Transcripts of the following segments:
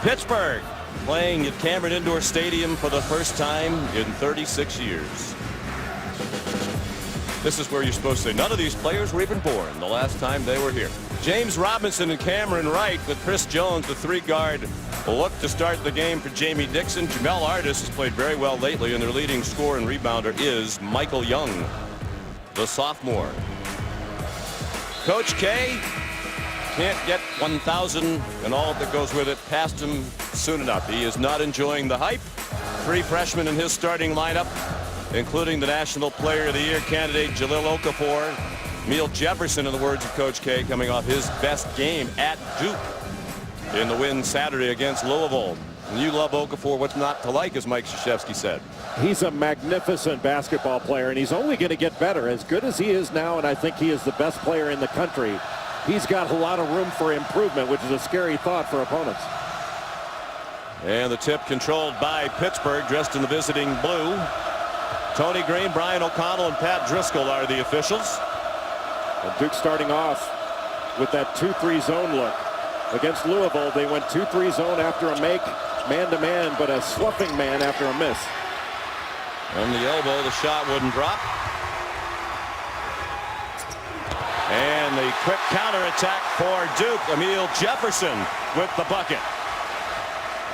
Pittsburgh playing at Cameron Indoor Stadium for the first time in 36 years. This is where you're supposed to say none of these players were even born the last time they were here. James Robinson and Cameron Wright with Chris Jones, the three-guard, look to start the game for Jamie Dixon. Jamel Artis has played very well lately, and their leading scorer and rebounder is Michael Young, the sophomore. Coach K can't get 1,000 and all that goes with it past him soon enough. He is not enjoying the hype. Three freshmen in his starting lineup, including the National Player of the Year candidate Jahlil Okafor. Emil Jefferson, in the words of Coach K, coming off his best game at Duke in the win Saturday against Louisville. And you love Okafor. What's not to like, as Mike Krzyzewski said? He's a magnificent basketball player, and he's only going to get better. As good as he is now, and I think he is the best player in the country, he's got a lot of room for improvement, which is a scary thought for opponents. And the tip controlled by Pittsburgh, dressed in the visiting blue. Tony Green, Brian O'Connell, and Pat Driscoll are the officials. And Duke starting off with that 2-3 zone look. Against Louisville, they went 2-3 zone after a make, man-to-man, but a sloughing man after a miss. On the elbow, the shot wouldn't drop. And the quick counterattack for Duke. Emil Jefferson with the bucket.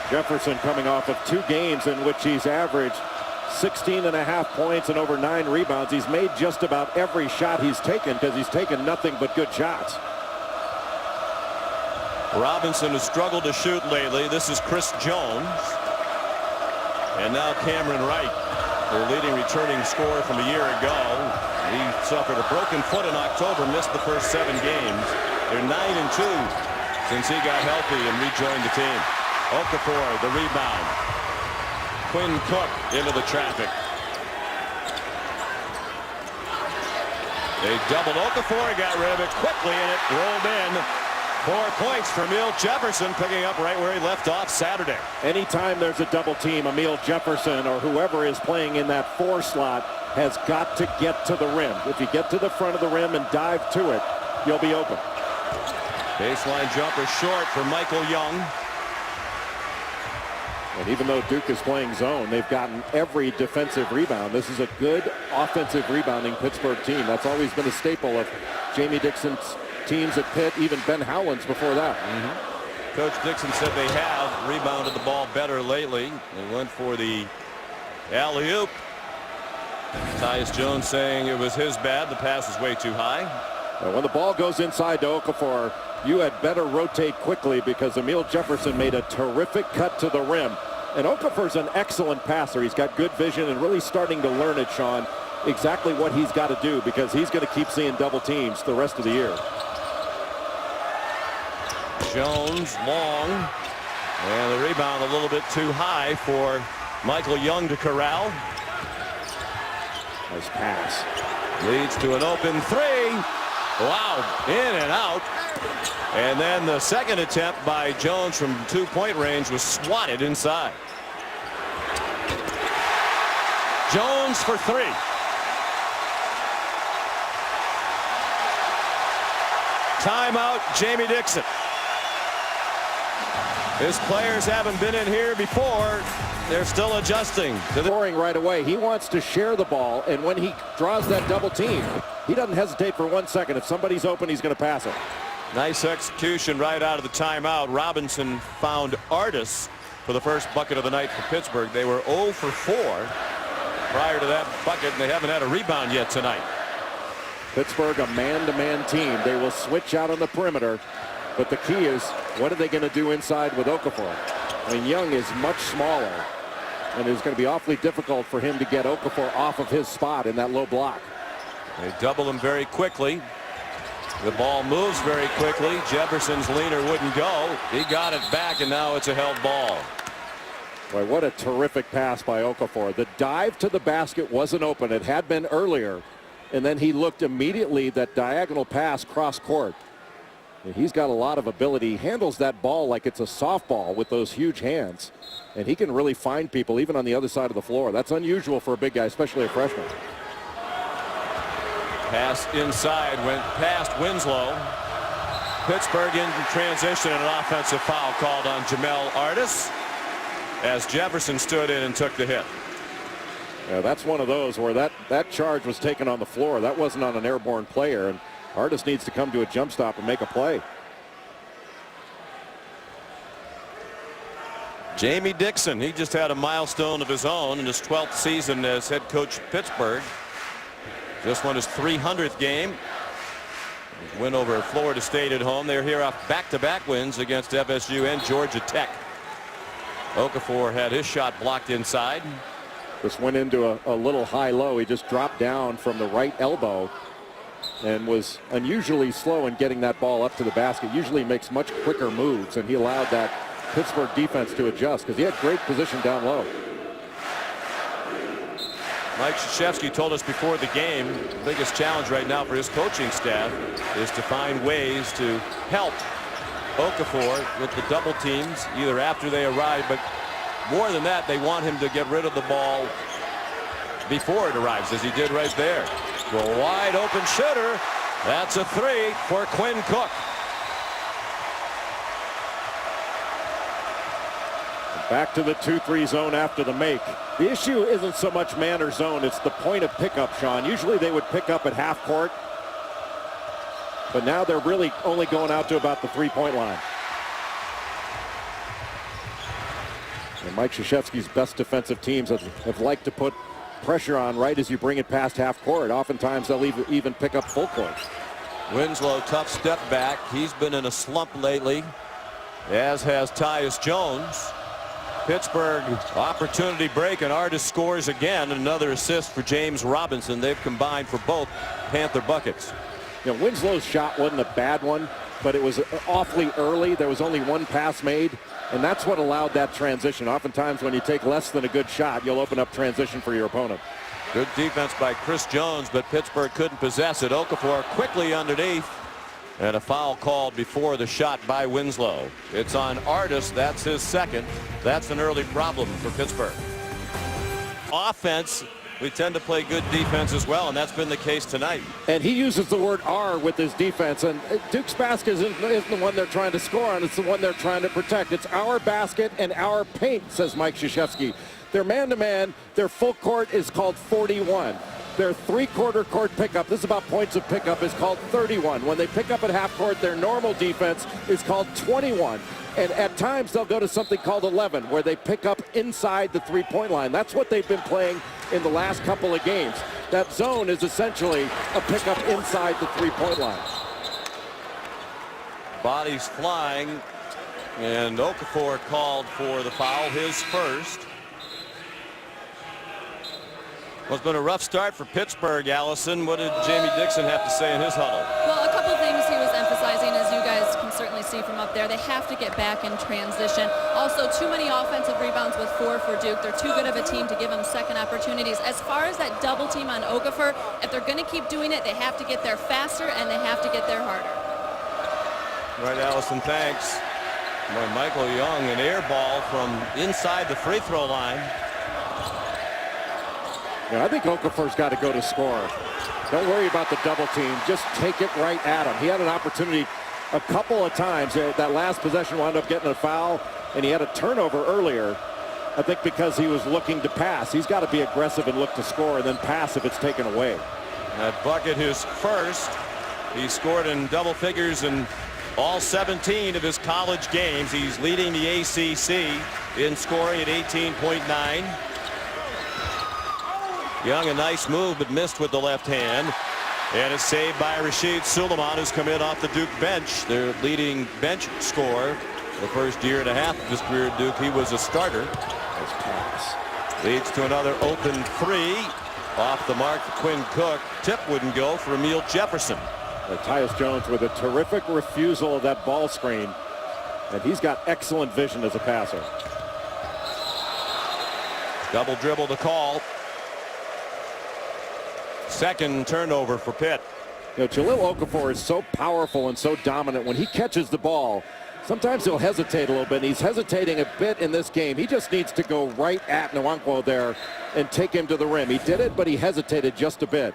Jefferson coming off of 2 games in which he's averaged 16.5 points and over 9 rebounds. He's made just about every shot he's taken because he's taken nothing but good shots. Robinson has struggled to shoot lately. This is Chris Jones. And now Cameron Wright, the leading returning scorer from a year ago. He suffered a broken foot in October, missed the first 7 games. They're 9-2 since he got healthy and rejoined the team. Okafor, the rebound. Quinn Cook into the traffic. They doubled Okafor. He got rid of it quickly, and it rolled in. 4 points for Emil Jefferson, picking up right where he left off Saturday. Anytime there's a double team, Emil Jefferson or whoever is playing in that 4 slot has got to get to the rim. If you get to the front of the rim and dive to it, you'll be open. Baseline jumper short for Michael Young. And even though Duke is playing zone, they've gotten every defensive rebound. This is a good offensive rebounding Pittsburgh team. That's always been a staple of Jamie Dixon's teams at Pitt, even Ben Howland's before that. Coach Dixon said they have rebounded the ball better lately. They went for the alley-oop. Tyus Jones saying it was his bad. The pass is way too high. When the ball goes inside to Okafor, you had better rotate quickly because Emil Jefferson made a terrific cut to the rim. And Okafor's an excellent passer. He's got good vision and really starting to learn it, Sean, exactly what he's got to do because he's going to keep seeing double teams the rest of the year. Jones long, and the rebound a little bit too high for Michael Young to corral. Nice pass. Leads to an open 3. Wow, in and out. And then the second attempt by Jones from 2-point range was swatted inside. Jones for 3. Timeout, Jamie Dixon. His players haven't been in here before. They're still adjusting to the scoring right away. He wants to share the ball, and when he draws that double team, he doesn't hesitate for 1 second. If somebody's open, he's going to pass it. Nice execution right out of the timeout. Robinson found Artis for the first bucket of the night for Pittsburgh. They were 0 for 4 prior to that bucket, and they haven't had a rebound yet tonight. Pittsburgh, a man-to-man team. They will switch out on the perimeter, but the key is, what are they going to do inside with Okafor? I mean, Young is much smaller, and it's going to be awfully difficult for him to get Okafor off of his spot in that low block. They double him very quickly. The ball moves very quickly. Jefferson's leaner wouldn't go. He got it back, and now it's a held ball. Boy, what a terrific pass by Okafor. The dive to the basket wasn't open. It had been earlier, and then he looked immediately, that diagonal pass cross court. He's got a lot of ability. He handles that ball like it's a softball with those huge hands. And he can really find people even on the other side of the floor. That's unusual for a big guy, especially a freshman. Pass inside, went past Winslow. Pittsburgh in transition and an offensive foul called on Jamel Artis as Jefferson stood in and took the hit. Yeah, that's one of those where that charge was taken on the floor. That wasn't on an airborne player, and Artis needs to come to a jump stop and make a play. Jamie Dixon, he just had a milestone of his own in his 12th season as head coach of Pittsburgh. Just won his 300th game. His win over Florida State at home. They're here off back-to-back wins against FSU and Georgia Tech. Okafor had his shot blocked inside. Just went into a little high-low. He just dropped down from the right elbow and was unusually slow in getting that ball up to the basket. Usually makes much quicker moves, and he allowed that Pittsburgh defense to adjust because he had great position down low. Mike Krzyzewski told us before the game the biggest challenge right now for his coaching staff is to find ways to help Okafor with the double teams either after they arrive, but more than that, they want him to get rid of the ball before it arrives, as he did right there. To a wide open shooter. That's a three for Quinn Cook. Back to the 2-3 zone after the make. The issue isn't so much man or zone, it's the point of pickup, Sean. Usually they would pick up at half court, but now they're really only going out to about the three-point line. And Mike Krzyzewski's best defensive teams have liked to put pressure on right as you bring it past half court. Oftentimes they'll even pick up full court. Winslow, tough step back. He's been in a slump lately, as has Tyus Jones. Pittsburgh opportunity break, and Artis scores again. Another assist for James Robinson. They've combined for both Panther buckets. You know, Winslow's shot wasn't a bad one, but it was awfully early. There was only one pass made, and that's what allowed that transition. Oftentimes when you take less than a good shot, you'll open up transition for your opponent. Good defense by Chris Jones, but Pittsburgh couldn't possess it. Okafor quickly underneath, and a foul called before the shot by Winslow. It's on Artis. That's his second. That's an early problem for Pittsburgh. Offense, we tend to play good defense as well, and that's been the case tonight. And he uses the word "R" with his defense, and Duke's basket isn't the one they're trying to score on. It's the one they're trying to protect. It's our basket and our paint, says Mike Krzyzewski. Their man-to-man, their full court is called 41. Their three-quarter court pickup, this is about points of pickup, is called 31. When they pick up at half court, their normal defense is called 21. And at times they'll go to something called 11, where they pick up inside the three-point line. That's what they've been playing in the last couple of games. That zone is essentially a pickup inside the three-point line. Bodies flying, and Okafor called for the foul, his first. Well, it's been a rough start for Pittsburgh, Allison. What did Jamie Dixon have to say in his huddle? Well, a couple things he was emphasizing, as you guys can certainly see from up there. They have to get back in transition. Also, too many offensive rebounds with 4 for Duke. They're too good of a team to give them second opportunities. As far as that double team on Okafor, if they're going to keep doing it, they have to get there faster and they have to get there harder. Right, Allison, thanks. Boy, Michael Young, an air ball from inside the free throw line. Yeah, I think Okafor's got to go to score. Don't worry about the double team. Just take it right at him. He had an opportunity a couple of times. That last possession wound up getting a foul, and he had a turnover earlier, I think because he was looking to pass. He's got to be aggressive and look to score and then pass if it's taken away. That bucket, his first. He scored in double figures in all 17 of his college games. He's leading the ACC in scoring at 18.9. Young, a nice move, but missed with the left hand. And it's saved by Rashid Suleiman, who's come in off the Duke bench. Their leading bench scorer the first year and a half of his career at Duke. He was a starter. Nice pass. Leads to another open three. Off the mark for Quinn Cook. Tip wouldn't go for Emil Jefferson. Tyus Jones with a terrific refusal of that ball screen. And he's got excellent vision as a passer. Double dribble to call. Second turnover for Pitt. You know, Jahlil Okafor is so powerful and so dominant. When he catches the ball, sometimes he'll hesitate a little bit. He's hesitating a bit in this game. He just needs to go right at Nwankwo there and take him to the rim. He did it, but he hesitated just a bit.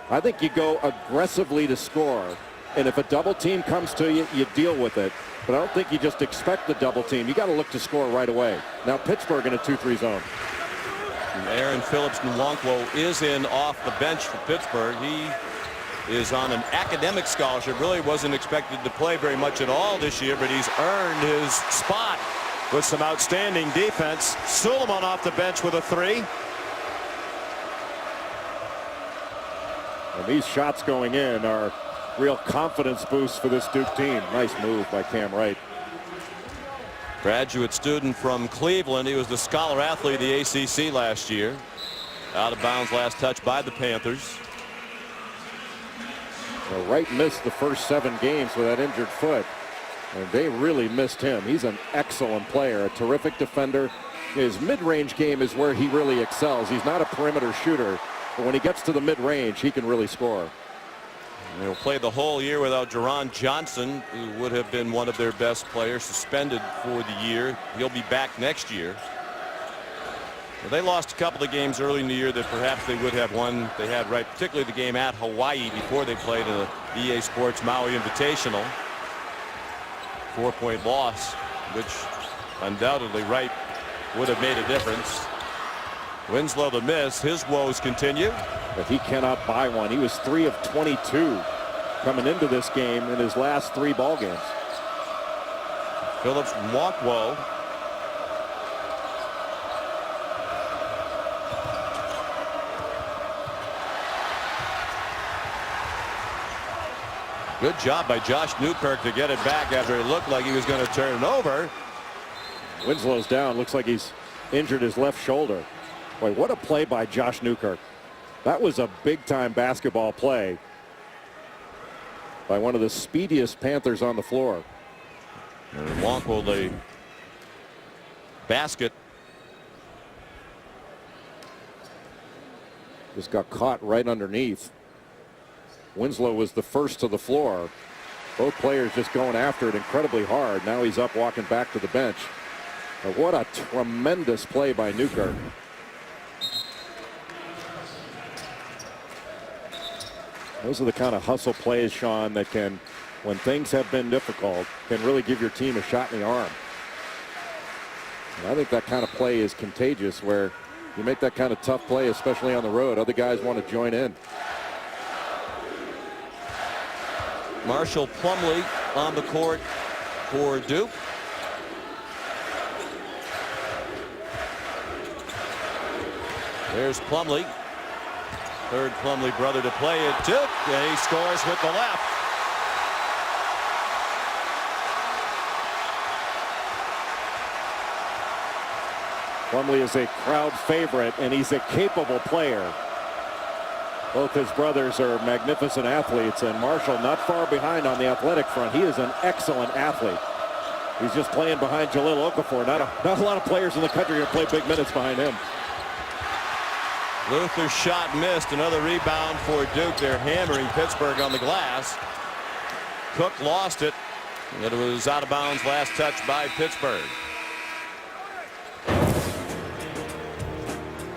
I think you go aggressively to score And if a double team comes to you, you deal with it. But I don't think you just expect the double team. You got to look to score right away. Now Pittsburgh in a 2-3 zone. And Aaron Phillips Nwankwo is in off the bench for Pittsburgh. He is on an academic scholarship. Really wasn't expected to play very much at all this year, but he's earned his spot with some outstanding defense. Suleiman off the bench with a 3. And these shots going in are real confidence boosts for this Duke team. Nice move by Cam Wright. Graduate student from Cleveland. He was the scholar athlete of the ACC last year. Out of bounds last touch by the Panthers. Well, Wright missed the first 7 games with that injured foot, and they really missed him. He's an excellent player, a terrific defender. His mid-range game is where he really excels. He's not a perimeter shooter, but when he gets to the mid-range, he can really score. They'll play the whole year without Jaron Johnson, who would have been one of their best players, suspended for the year. He'll be back next year. Well, they lost a couple of games early in the year that perhaps they would have won. They had right, particularly the game at Hawaii before they played in the EA Sports Maui Invitational. 4-point loss, which undoubtedly Wright would have made a difference. Winslow the miss. His woes continue. But he cannot buy one. He was 3 of 22 coming into this game in his last 3 ball games. Phillips Nwankwo. Good job by Josh Newkirk to get it back after it looked like he was going to turn it over. Winslow's down. Looks like he's injured his left shoulder. Boy, what a play by Josh Newkirk. That was a big-time basketball play by one of the speediest Panthers on the floor. And Nwankwo, the basket. Just got caught right underneath. Winslow was the first to the floor. Both players just going after it incredibly hard. Now he's up walking back to the bench. But what a tremendous play by Newkirk. Those are the kind of hustle plays, Sean, that can, when things have been difficult, can really give your team a shot in the arm. And I think that kind of play is contagious, where you make that kind of tough play, especially on the road, other guys want to join in. Marshall Plumlee on the court for Duke. There's Plumlee. Third Plumlee brother to play at Duke, and he scores with the left. Plumlee is a crowd favorite, and he's a capable player. Both his brothers are magnificent athletes, and Marshall not far behind on the athletic front. He is an excellent athlete. He's just playing behind Jahlil Okafor. Not a lot of players in the country are going to play big minutes behind him. Luther's shot missed. Another rebound for Duke. They're hammering Pittsburgh on the glass. Cook lost it. It was out of bounds last touch by Pittsburgh.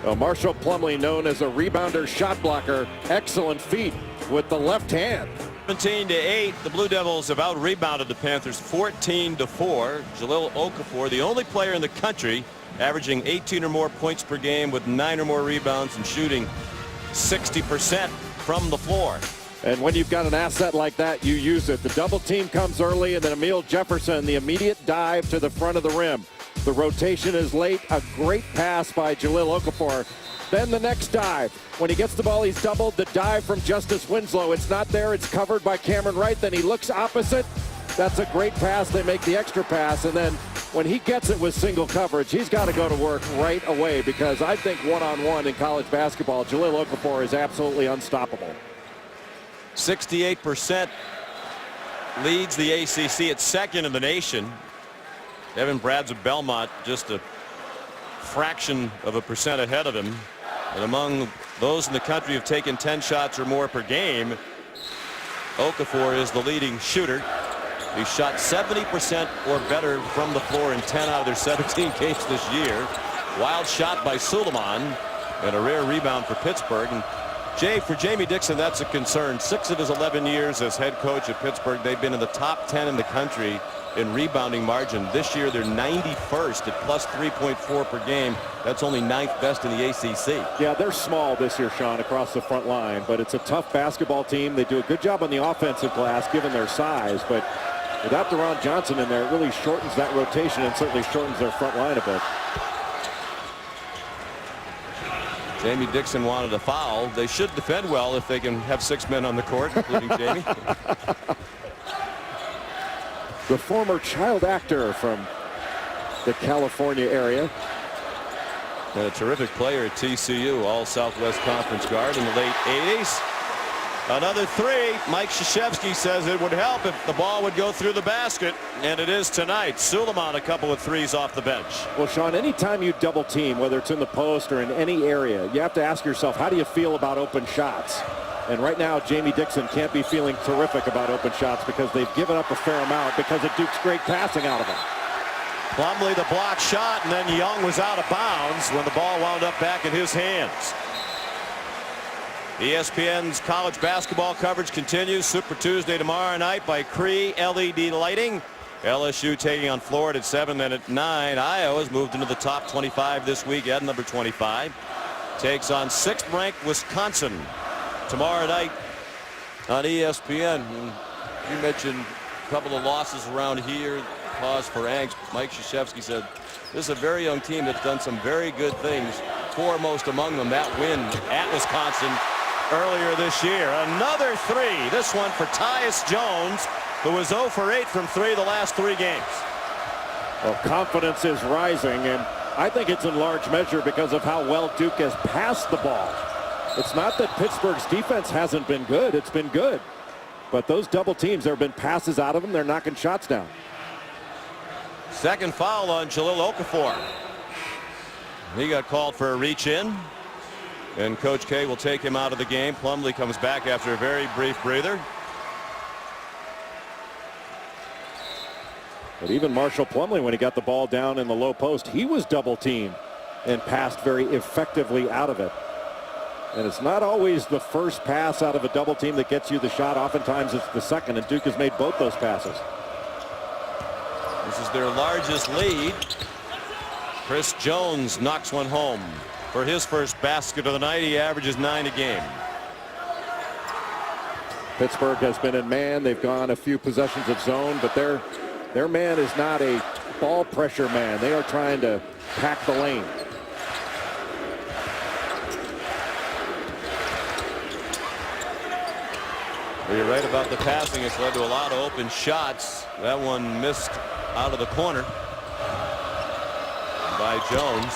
Well, Marshall Plumlee, known as a rebounder, shot blocker, excellent feet with the left hand. 17-8, the Blue Devils have out-rebounded the Panthers 14-4. Jahlil Okafor, the only player in the country averaging 18 or more points per game with 9 or more rebounds and shooting 60% from the floor. And when you've got an asset like that, you use it. The double team comes early, and then Emil Jefferson, the immediate dive to the front of the rim. The rotation is late. A great pass by Jahlil Okafor. Then the next dive. When he gets the ball, he's doubled. The dive from Justice Winslow. It's not there. It's covered by Cameron Wright. Then he looks opposite. That's a great pass. They make the extra pass. And then when he gets it with single coverage, he's got to go to work right away, because I think one-on-one in college basketball, Jahlil Okafor is absolutely unstoppable. 68% leads the ACC at second in the nation. Evan Brad's of Belmont just a fraction of a percent ahead of him. And among those in the country who've taken 10 shots or more per game, Okafor is the leading shooter. He shot 70% or better from the floor in 10 out of their 17 games this year. Wild shot by Suleiman, and a rare rebound for Pittsburgh. And Jay, for Jamie Dixon, that's a concern. 6 of his 11 years as head coach at Pittsburgh, they've been in the top 10 in the country in rebounding margin. This year, they're 91st at plus 3.4 per game. That's only 9th best in the ACC. Yeah, they're small this year, Sean, across the front line, but it's a tough basketball team. They do a good job on the offensive glass, given their size, but without DeRon Johnson in there, it really shortens that rotation and certainly shortens their front line a bit. Jamie Dixon wanted a foul. They should defend well if they can have 6 men on the court, including Jamie. The former child actor from the California area. And a terrific player at TCU, all Southwest Conference guard in the late 80s. Another 3. Mike Krzyzewski says it would help if the ball would go through the basket, and it is tonight. Suleiman a couple of 3s off the bench. Well, Sean, anytime you double team, whether it's in the post or in any area, you have to ask yourself, how do you feel about open shots? And right now, Jamie Dixon can't be feeling terrific about open shots because they've given up a fair amount because of Duke's great passing out of him. Plumlee the block shot, and then Young was out of bounds when the ball wound up back in his hands. ESPN's college basketball coverage continues. Super Tuesday tomorrow night by Cree LED lighting. LSU taking on Florida at 7, then at 9. Iowa's moved into the top 25 this week at number 25. Takes on 6th ranked Wisconsin tomorrow night on ESPN. You mentioned a couple of losses around here, cause for angst. Mike Krzyzewski said this is a very young team that's done some very good things. Foremost among them, that win at Wisconsin earlier this year. Another 3, this one for Tyus Jones, who was 0 for 8 from 3 the last 3 games. Well, confidence is rising, and I think it's in large measure because of how well Duke has passed the ball. It's not that Pittsburgh's defense hasn't been good. It's been good. But those double teams, there have been passes out of them. They're knocking shots down. Second foul on Jahlil Okafor. He got called for a reach in, and Coach K will take him out of the game. Plumlee comes back after a very brief breather. But even Marshall Plumlee, when he got the ball down in the low post, he was double teamed and passed very effectively out of it. And it's not always the first pass out of a double team that gets you the shot. Oftentimes it's the second, and Duke has made both those passes. This is their largest lead. Chris Jones knocks one home for his first basket of the night. He averages 9 a game. Pittsburgh has been in man. They've gone a few possessions of zone, but their man is not a ball pressure man. They are trying to pack the lane. You're right about the passing. It's led to a lot of open shots. That one missed out of the corner by Jones.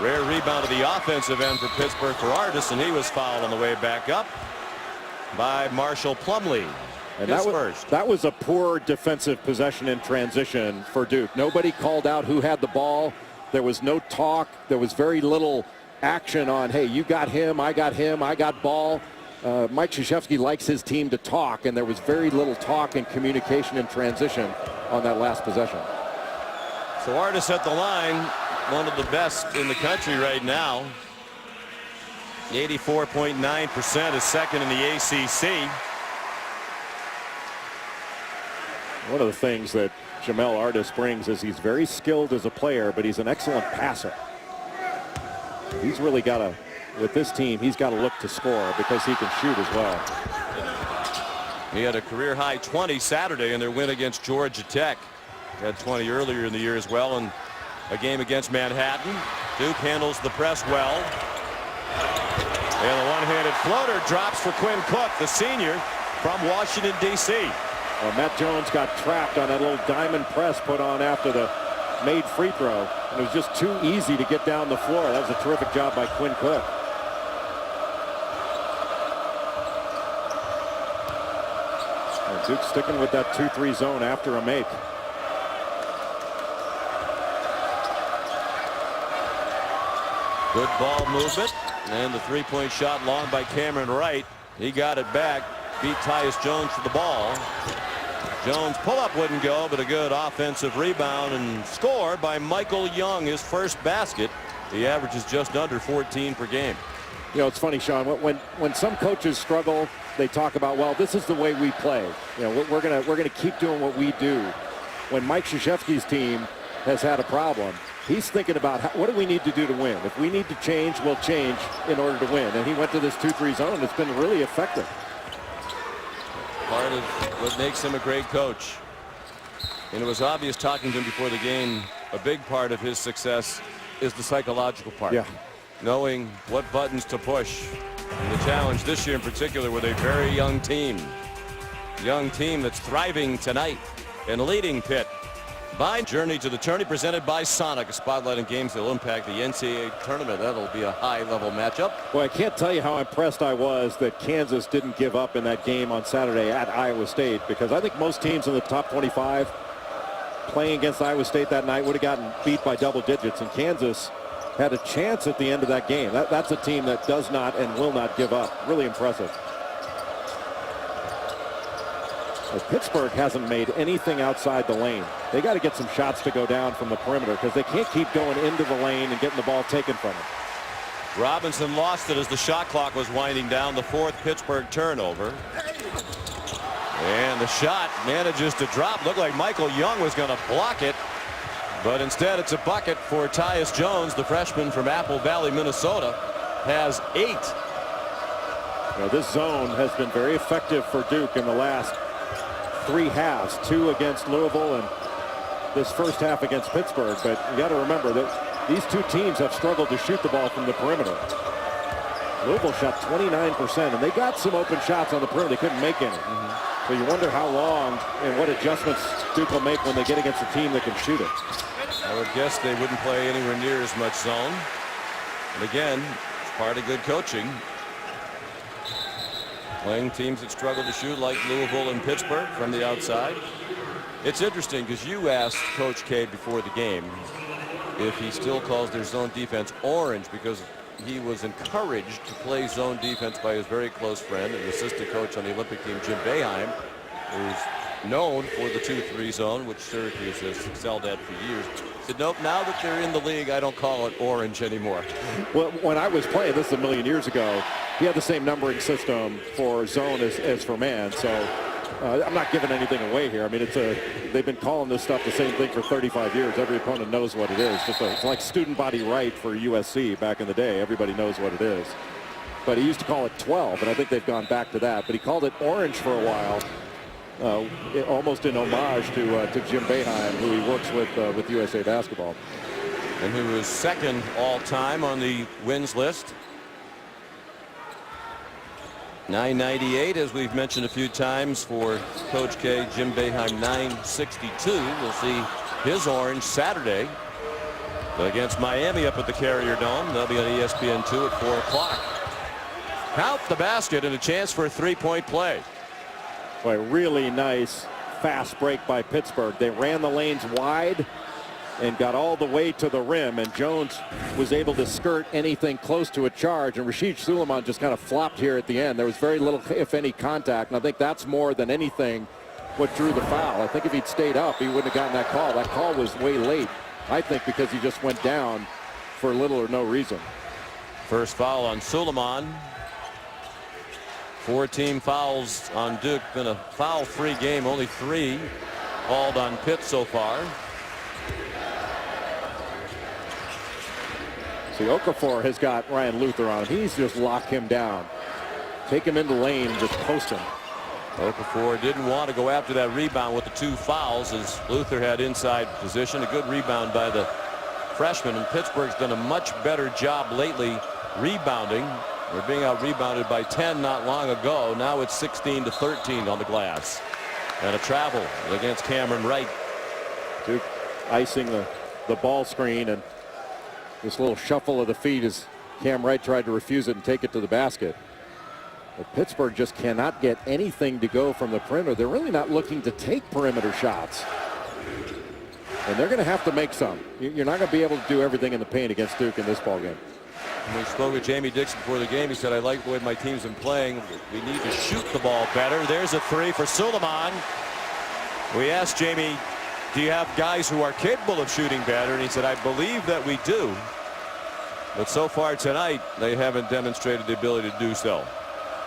Rare rebound of the offensive end for Pittsburgh for Artis, and he was fouled on the way back up by Marshall Plumlee. And that was a poor defensive possession in transition for Duke. Nobody called out who had the ball. There was no talk. There was very little action on, hey, you got him, I got ball. Mike Krzyzewski likes his team to talk, and there was very little talk and communication in transition on that last possession. So Artis at the line, one of the best in the country right now. 84.9% is second in the ACC. One of the things that Jamel Artis brings is he's very skilled as a player, but he's an excellent passer. He's really got to, with this team, he's got to look to score because he can shoot as well. He had a career-high 20 Saturday in their win against Georgia Tech. He had 20 earlier in the year as well in a game against Manhattan. Duke handles the press well. And the one-handed floater drops for Quinn Cook, the senior from Washington, D.C. Well, Matt Jones got trapped on that little diamond press put on after the made free throw. And it was just too easy to get down the floor. That was a terrific job by Quinn Cook. And Duke sticking with that 2-3 zone after a make. Good ball movement. And the three-point shot long by Cameron Wright. He got it back. Beat Tyus Jones for the ball. Jones pull-up wouldn't go, but a good offensive rebound and score by Michael Young, his first basket. He averages just under 14 per game. You know, it's funny, Sean, when some coaches struggle, they talk about, well, this is the way we play. You know, we're gonna keep doing what we do. When Mike Krzyzewski's team has had a problem, he's thinking about what do we need to do to win. If we need to change, we'll change in order to win. And he went to this 2-3 zone. It's been really effective. Part of what makes him a great coach. And it was obvious talking to him before the game, a big part of his success is the psychological part. Yeah. Knowing what buttons to push. And the challenge this year in particular with a very young team. Young team that's thriving tonight and leading Pitt. By Journey to the Tourney presented by Sonic, a spotlight on games that will impact the NCAA tournament. That'll be a high-level matchup. Well, I can't tell you how impressed I was that Kansas didn't give up in that game on Saturday at Iowa State, because I think most teams in the top 25 playing against Iowa State that night would have gotten beat by double digits, and Kansas had a chance at the end of that game. That's a team that does not and will not give up. Really impressive. Pittsburgh hasn't made anything outside the lane. They got to get some shots to go down from the perimeter because they can't keep going into the lane and getting the ball taken from them. Robinson lost it as the shot clock was winding down. The fourth Pittsburgh turnover. And the shot manages to drop. Looked like Michael Young was going to block it. But instead it's a bucket for Tyus Jones, the freshman from Apple Valley, Minnesota. Has 8. Now, this zone has been very effective for Duke in the last 3 halves, 2 against Louisville and this first half against Pittsburgh. But you got to remember that these two teams have struggled to shoot the ball from the perimeter. Louisville shot 29%, and they got some open shots on the perimeter. They couldn't make any. So you wonder how long and what adjustments Duke will make when they get against a team that can shoot it. I would guess they wouldn't play anywhere near as much zone. And again, it's part of good coaching. Playing teams that struggle to shoot like Louisville and Pittsburgh from the outside. It's interesting because you asked Coach K before the game if he still calls their zone defense orange because he was encouraged to play zone defense by his very close friend and assistant coach on the Olympic team, Jim Boeheim, who's known for the 2-3 zone, which Syracuse has excelled at for years. He said, nope, now that they're in the league, I don't call it orange anymore. Well, when I was playing this a million years ago, he had the same numbering system for zone as for man. So I'm not giving anything away here. I mean, they've been calling this stuff the same thing for 35 years. Every opponent knows what it is. It's like student body right for USC back in the day. Everybody knows what it is. But he used to call it 12, and I think they've gone back to that. But he called it orange for a while. Almost in homage to Jim Boeheim, who he works with USA Basketball. And who is second all-time on the wins list. 998, as we've mentioned a few times for Coach K. Jim Boeheim, 962. We'll see his orange Saturday against Miami up at the Carrier Dome. They'll be on ESPN2 at 4 o'clock. Count the basket and a chance for a three-point play. Boy, really nice fast break by Pittsburgh. They ran the lanes wide and got all the way to the rim, and Jones was able to skirt anything close to a charge, and Rasheed Suleiman just kind of flopped here at the end. There was very little, if any, contact, and I think that's more than anything what drew the foul. I think if he'd stayed up, he wouldn't have gotten that call. That call was way late, I think, because he just went down for little or no reason. First foul on Suleiman. 4 team fouls on Duke. Been a foul-free game. Only 3 called on Pitt so far. See, Okafor has got Ryan Luther on him. He's just locked him down. Take him into the lane and just post him. Okafor didn't want to go after that rebound with the 2 fouls as Luther had inside position. A good rebound by the freshman, and Pittsburgh's done a much better job lately rebounding. They're being out-rebounded by 10 not long ago. Now it's 16-13 on the glass. And a travel against Cameron Wright. Duke icing the ball screen, and this little shuffle of the feet as Cam Wright tried to refuse it and take it to the basket. But Pittsburgh just cannot get anything to go from the perimeter. They're really not looking to take perimeter shots. And they're going to have to make some. You're not going to be able to do everything in the paint against Duke in this ballgame. When we spoke with Jamie Dixon before the game, he said, I like the way my team's been playing. We need to shoot the ball better. There's a 3 for Suleiman. We asked Jamie, do you have guys who are capable of shooting better? And he said, I believe that we do. But so far tonight, they haven't demonstrated the ability to do so.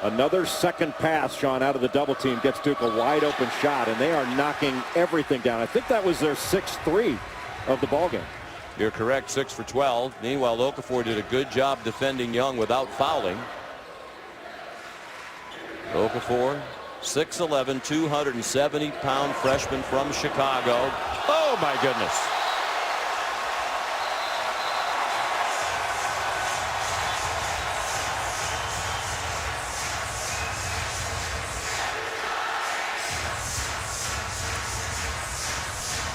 Another second pass, Sean, out of the double team gets Duke a wide open shot, and they are knocking everything down. I think that was their 6th-3 of the ballgame. You're correct, 6 for 12. Meanwhile, Okafor did a good job defending Young without fouling. Okafor, 6'11", 270-pound freshman from Chicago. Oh, my goodness.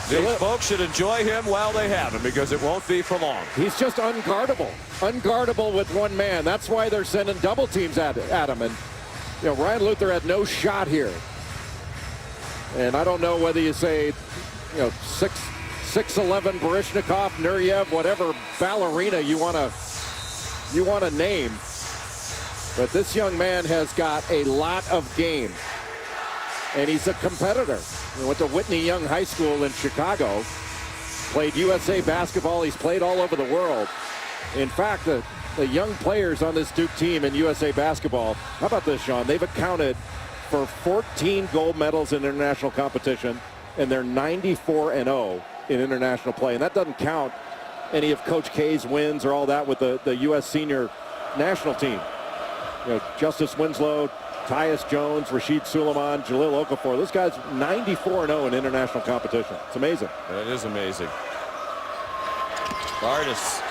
These folks should enjoy him while they have him, because it won't be for long. He's just unguardable. Unguardable with one man. That's why they're sending double teams at him. And, you know, Ryan Luther had no shot here. And I don't know whether you say, you know, 6'11" Baryshnikov, Nureyev, whatever ballerina you want to name. But this young man has got a lot of game. And he's a competitor. He went to Whitney Young High School in Chicago. Played USA basketball. He's played all over the world. In fact, the young players on this Duke team in USA basketball, how about this, Sean? They've accounted for 14 gold medals in international competition, and they're 94-0 in international play. And that doesn't count any of Coach K's wins or all that with the U.S. senior national team. You know, Justice Winslow, Tyus Jones, Rasheed Suleiman, Jahlil Okafor. This guy's 94-0 in international competition. It's amazing. That is amazing. Artis,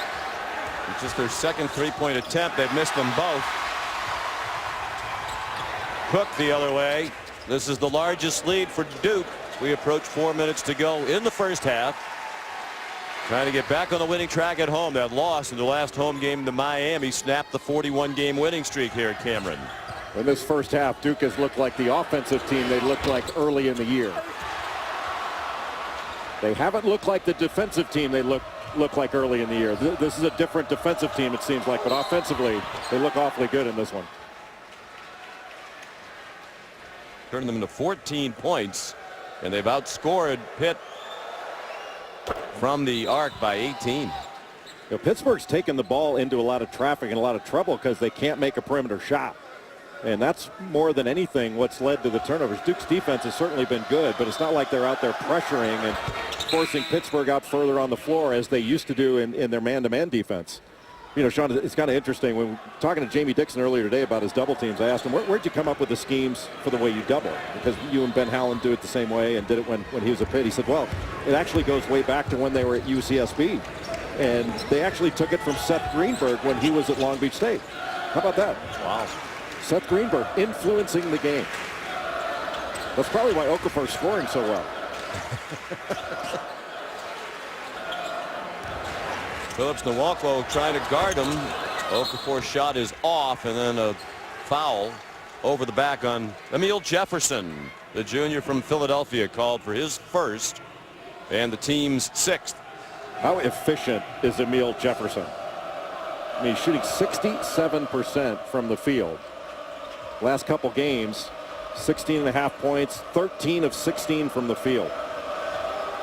it's just their second three-point attempt. They've missed them both. Cook the other way. This is the largest lead for Duke. We approach 4 minutes to go in the first half. Trying to get back on the winning track at home. That loss in the last home game to Miami snapped the 41-game winning streak here at Cameron. In this first half, Duke has looked like the offensive team they looked like early in the year. They haven't looked like the defensive team they look like early in the year. This is a different defensive team, it seems like, but offensively, they look awfully good in this one. Turned them into 14 points, and they've outscored Pitt from the arc by 18. You know, Pittsburgh's taken the ball into a lot of traffic and a lot of trouble because they can't make a perimeter shot. And that's more than anything what's led to the turnovers. Duke's defense has certainly been good, but it's not like they're out there pressuring and forcing Pittsburgh out further on the floor as they used to do in their man-to-man defense. You know, Sean, it's kind of interesting. When talking to Jamie Dixon earlier today about his double teams, I asked him, where'd you come up with the schemes for the way you double? Because you and Ben Howland do it the same way and did it when he was at Pitt. He said, well, it actually goes way back to when they were at UCSB. And they actually took it from Seth Greenberg when he was at Long Beach State. How about that? Wow. Seth Greenberg influencing the game. That's probably why Okafor's scoring so well. Phillips Nwoko trying to guard him. Okafor's shot is off, and then a foul over the back on Emil Jefferson, the junior from Philadelphia, called for his first and the team's 6th. How efficient is Emil Jefferson? I mean, he's shooting 67% from the field. Last couple games, 16.5 points, 13 of 16 from the field.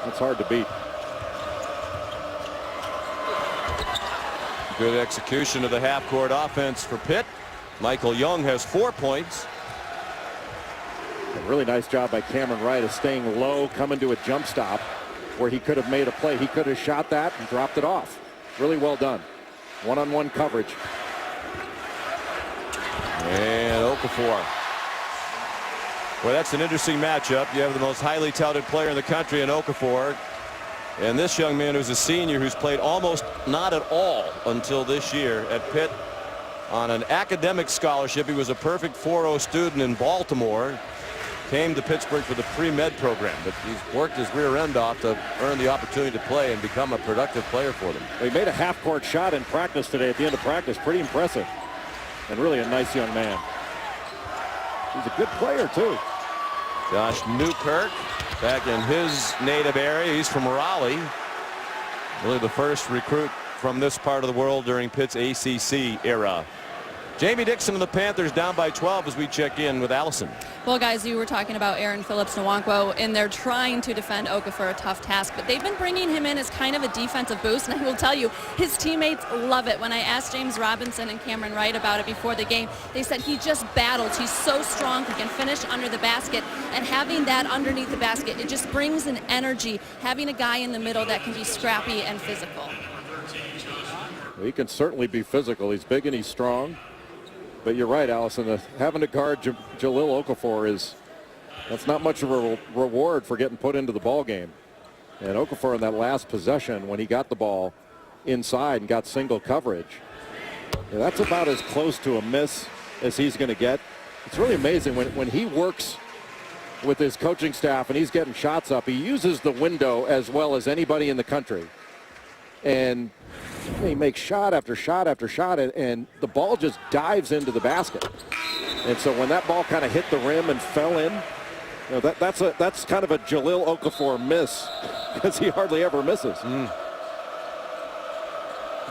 That's hard to beat. Good execution of the half-court offense for Pitt. Michael Young has 4 points. A really nice job by Cameron Wright of staying low, coming to a jump stop where he could have made a play. He could have shot that and dropped it off. Really well done. One-on-one coverage. And Okafor. Well, that's an interesting matchup. You have the most highly touted player in the country in Okafor. And this young man who's a senior who's played almost not at all until this year at Pitt on an academic scholarship. He was a perfect 4.0 student in Baltimore. Came to Pittsburgh for the pre-med program, but he's worked his rear end off to earn the opportunity to play and become a productive player for them. He made a half-court shot in practice today at the end of practice. Pretty impressive. And really a nice young man. He's a good player, too. Josh Newkirk back in his native area. He's from Raleigh. Really the first recruit from this part of the world during Pitt's ACC era. Jamie Dixon and the Panthers down by 12 as we check in with Allison. Well, guys, you were talking about Aaron Phillips-Nwankwo, and they're trying to defend Okafor, a tough task, but they've been bringing him in as kind of a defensive boost, and I will tell you, his teammates love it. When I asked James Robinson and Cameron Wright about it before the game, they said he just battles. He's so strong. He can finish under the basket, and having that underneath the basket, it just brings an energy, having a guy in the middle that can be scrappy and physical. Well, he can certainly be physical. He's big and he's strong. But you're right, Allison. Having to guard Jahlil Okafor that's not much of a reward for getting put into the ball game. And Okafor in that last possession, when he got the ball inside and got single coverage, that's about as close to a miss as he's going to get. It's really amazing when he works with his coaching staff and he's getting shots up. He uses the window as well as anybody in the country. And he makes shot after shot after shot, and the ball just dives into the basket. And so when that ball kind of hit the rim and fell in, that's kind of a Jahlil Okafor miss, because he hardly ever misses.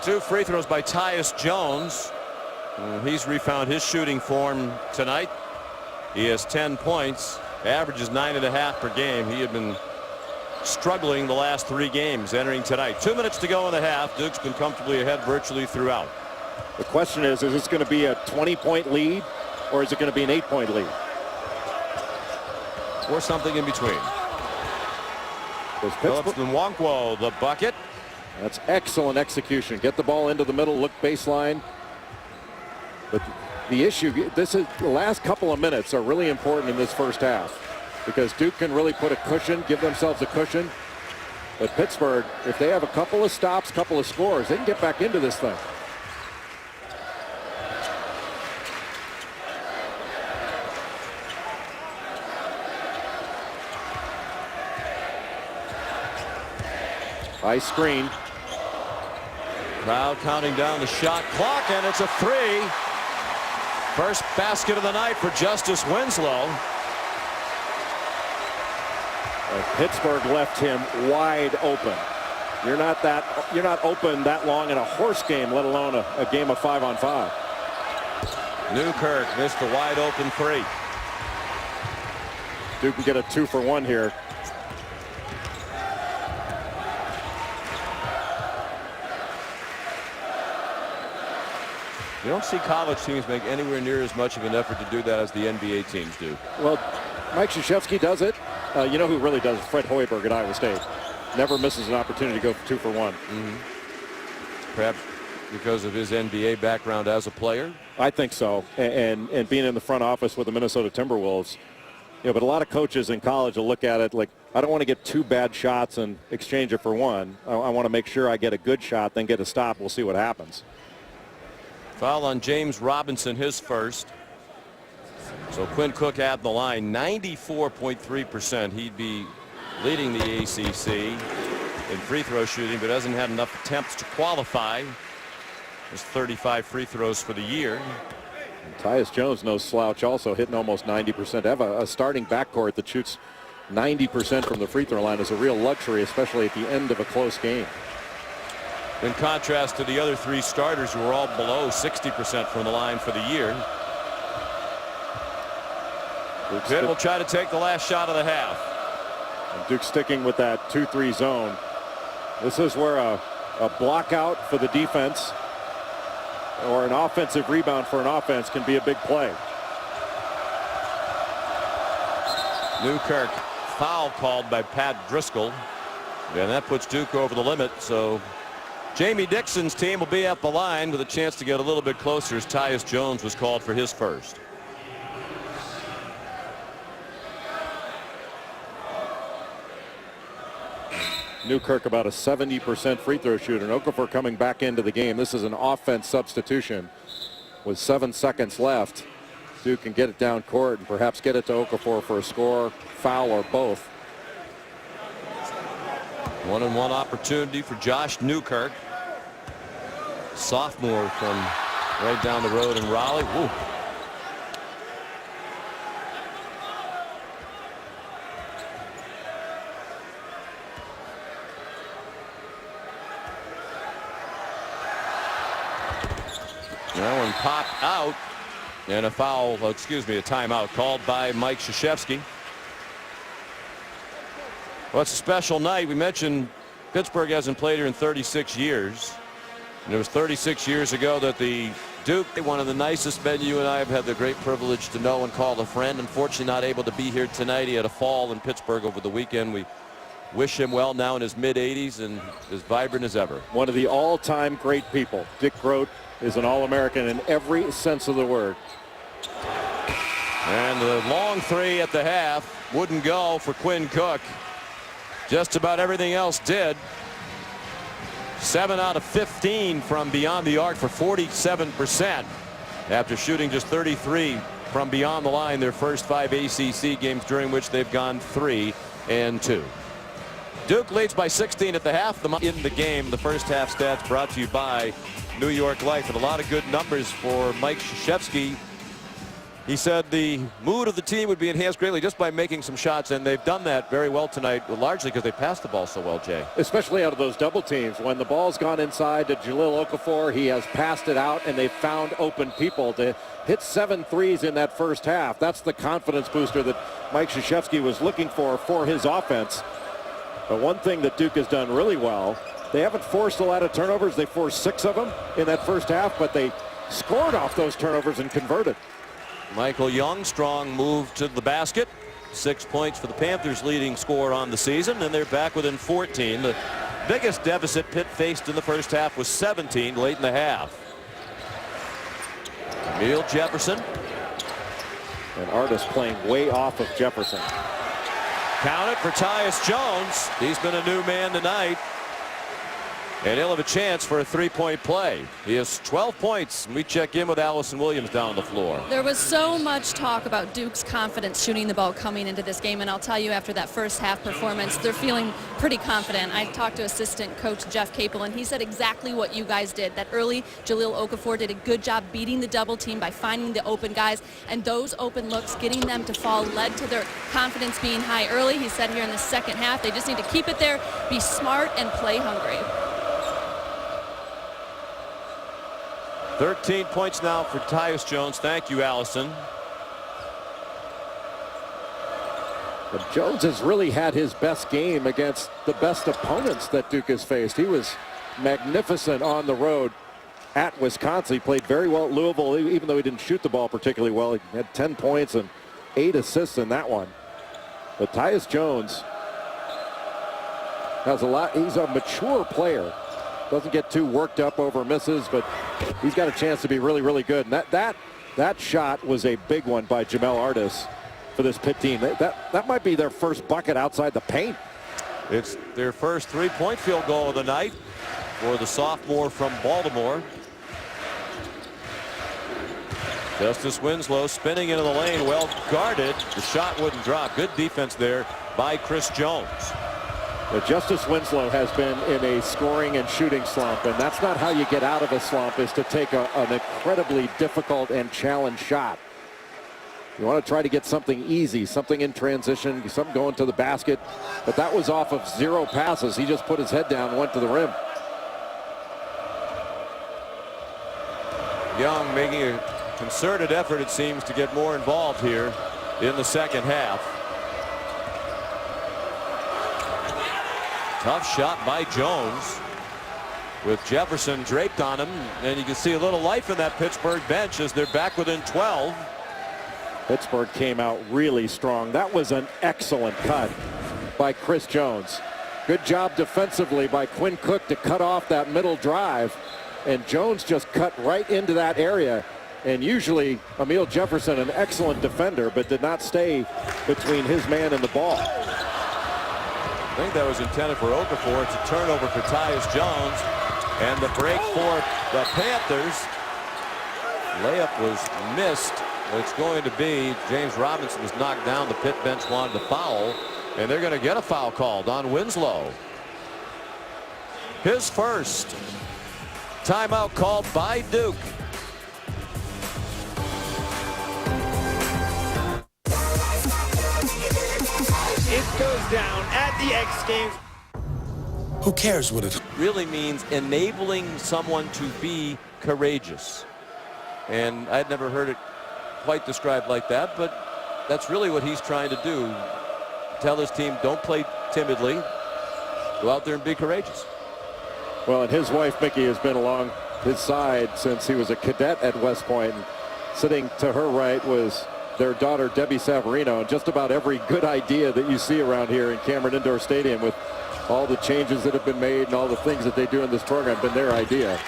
2 free throws by Tyus Jones. He's refound his shooting form tonight. He has 10 points, averages 9.5 per game. He had been struggling the last 3 games entering tonight. 2 minutes to go in the half. Duke's been comfortably ahead virtually throughout. The question is this going to be a 20-point lead, or is it going to be an 8-point lead? Or something in between. Phillips-Nwankwo, the bucket. That's excellent execution. Get the ball into the middle, look baseline. But the issue, the last couple of minutes are really important in this first half, because Duke can really put a cushion, give themselves a cushion. But Pittsburgh, if they have a couple of stops, couple of scores, they can get back into this thing. High screen. Crowd counting down the shot clock, and it's a 3. First basket of the night for Justice Winslow. Pittsburgh left him wide open. You're not open that long in a horse game, let alone a game of 5-on-5. Newkirk missed the wide open 3. Duke can get a 2-for-1 here. You don't see college teams make anywhere near as much of an effort to do that as the NBA teams do. Well, Mike Krzyzewski does it. You know who really does it? Fred Hoiberg at Iowa State. Never misses an opportunity to go for 2-for-1. Perhaps because of his NBA background as a player? I think so. And being in the front office with the Minnesota Timberwolves. But a lot of coaches in college will look at it like, I don't want to get 2 bad shots and exchange it for 1. I want to make sure I get a good shot, then get a stop. We'll see what happens. Foul on James Robinson, his first. So Quinn Cook at the line, 94.3%. He'd be leading the ACC in free throw shooting, but hasn't had enough attempts to qualify. There's 35 free throws for the year. And Tyus Jones, no slouch, also hitting almost 90%. To have a starting backcourt that shoots 90% from the free throw line is a real luxury, especially at the end of a close game. In contrast to the other 3 starters who are all below 60% from the line for the year. Pitt will try to take the last shot of the half. And Duke sticking with that 2-3 zone. This is where a block out for the defense or an offensive rebound for an offense can be a big play. Newkirk, foul called by Pat Driscoll. And that puts Duke over the limit. So Jamie Dixon's team will be at the line with a chance to get a little bit closer as Tyus Jones was called for his first. Newkirk about a 70% free throw shooter. And Okafor coming back into the game. This is an offense substitution with 7 seconds left. Duke can get it down court and perhaps get it to Okafor for a score, foul, or both. 1-on-1 opportunity for Josh Newkirk. Sophomore from right down the road in Raleigh. Woo. That one popped out, and a foul, a timeout called by Mike Krzyzewski. Well, it's a special night. We mentioned Pittsburgh hasn't played here in 36 years. And it was 36 years ago that the Duke, one of the nicest men you and I have had the great privilege to know and call a friend. Unfortunately, not able to be here tonight. He had a fall in Pittsburgh over the weekend. We wish him well now in his mid-80s and as vibrant as ever. One of the all-time great people. Dick Groat is an All-American in every sense of the word. And the long three at the half wouldn't go for Quinn Cook. Just about everything else did. 7 out of 15 from beyond the arc for 47% after shooting just 33 from beyond the line their first 5 ACC games, during which they've gone 3-2. Duke leads by 16 at the half. In the game, the first half stats brought to you by New York Life, and a lot of good numbers for Mike Krzyzewski. He said the mood of the team would be enhanced greatly just by making some shots, and they've done that very well tonight, largely because they passed the ball so well, Jay. Especially out of those double teams. When the ball's gone inside to Jahlil Okafor, he has passed it out, and they've found open people to hit 7 threes in that first half. That's the confidence booster that Mike Krzyzewski was looking for his offense. But one thing that Duke has done really well, they haven't forced a lot of turnovers. They forced 6 of them in that first half, but they scored off those turnovers and converted. Michael Young, strong move to the basket. 6 points for the Panthers, leading scorer on the season, and they're back within 14. The biggest deficit Pitt faced in the first half was 17 late in the half. Emil Jefferson. And Artis playing way off of Jefferson. Count it for Tyus Jones. He's been a new man tonight. And he'll have a chance for a 3-point play. He has 12 points. We check in with Allison Williams down the floor. There was so much talk about Duke's confidence shooting the ball coming into this game, and I'll tell you, after that first half performance, they're feeling pretty confident. I talked to assistant coach Jeff Capel, and he said exactly what you guys did. That early Jahlil Okafor did a good job beating the double team by finding the open guys, and those open looks, getting them to fall, led to their confidence being high early. He said here in the second half, they just need to keep it there, be smart, and play hungry. 13 points now for Tyus Jones. Thank you, Allison. But Jones has really had his best game against the best opponents that Duke has faced. He was magnificent on the road at Wisconsin. He played very well at Louisville, even though he didn't shoot the ball particularly well. He had 10 points and 8 assists in that one. But Tyus Jones has a lot. He's a mature player. Doesn't get too worked up over misses, but he's got a chance to be really, really good. And that shot was a big one by Jamel Artis for this Pitt team. That might be their first bucket outside the paint. It's their first 3-point field goal of the night for the sophomore from Baltimore. Justice Winslow spinning into the lane, well guarded. The shot wouldn't drop. Good defense there by Chris Jones. But Justice Winslow has been in a scoring and shooting slump, and that's not how you get out of a slump, is to take an incredibly difficult and challenged shot. You want to try to get something easy, something in transition, something going to the basket, but that was off of 0 passes. He just put his head down and went to the rim. Young making a concerted effort, it seems, to get more involved here in the second half. Tough shot by Jones with Jefferson draped on him, and you can see a little life in that Pittsburgh bench as they're back within 12. Pittsburgh came out really strong. That was an excellent cut by Chris Jones. Good job defensively by Quinn Cook to cut off that middle drive, and Jones just cut right into that area. And usually Emil Jefferson, an excellent defender, but did not stay between his man and the ball. I think that was intended for Okafor. It's a turnover for Tyus Jones, and the break for the Panthers. Layup was missed. It's going to be James Robinson was knocked down. The Pitt bench wanted to foul, and they're going to get a foul called on Winslow. His first. Timeout called by Duke. It goes down at the X Games. Who cares what it Really means enabling someone to be courageous. And I'd never heard it quite described like that, but that's really what he's trying to do. Tell his team, don't play timidly. Go out there and be courageous. Well, and his wife, Mickey, has been along his side since he was a cadet at West Point. And sitting to her right was their daughter, Debbie Savarino. And just about every good idea that you see around here in Cameron Indoor Stadium, with all the changes that have been made and all the things that they do in this program, have been their idea.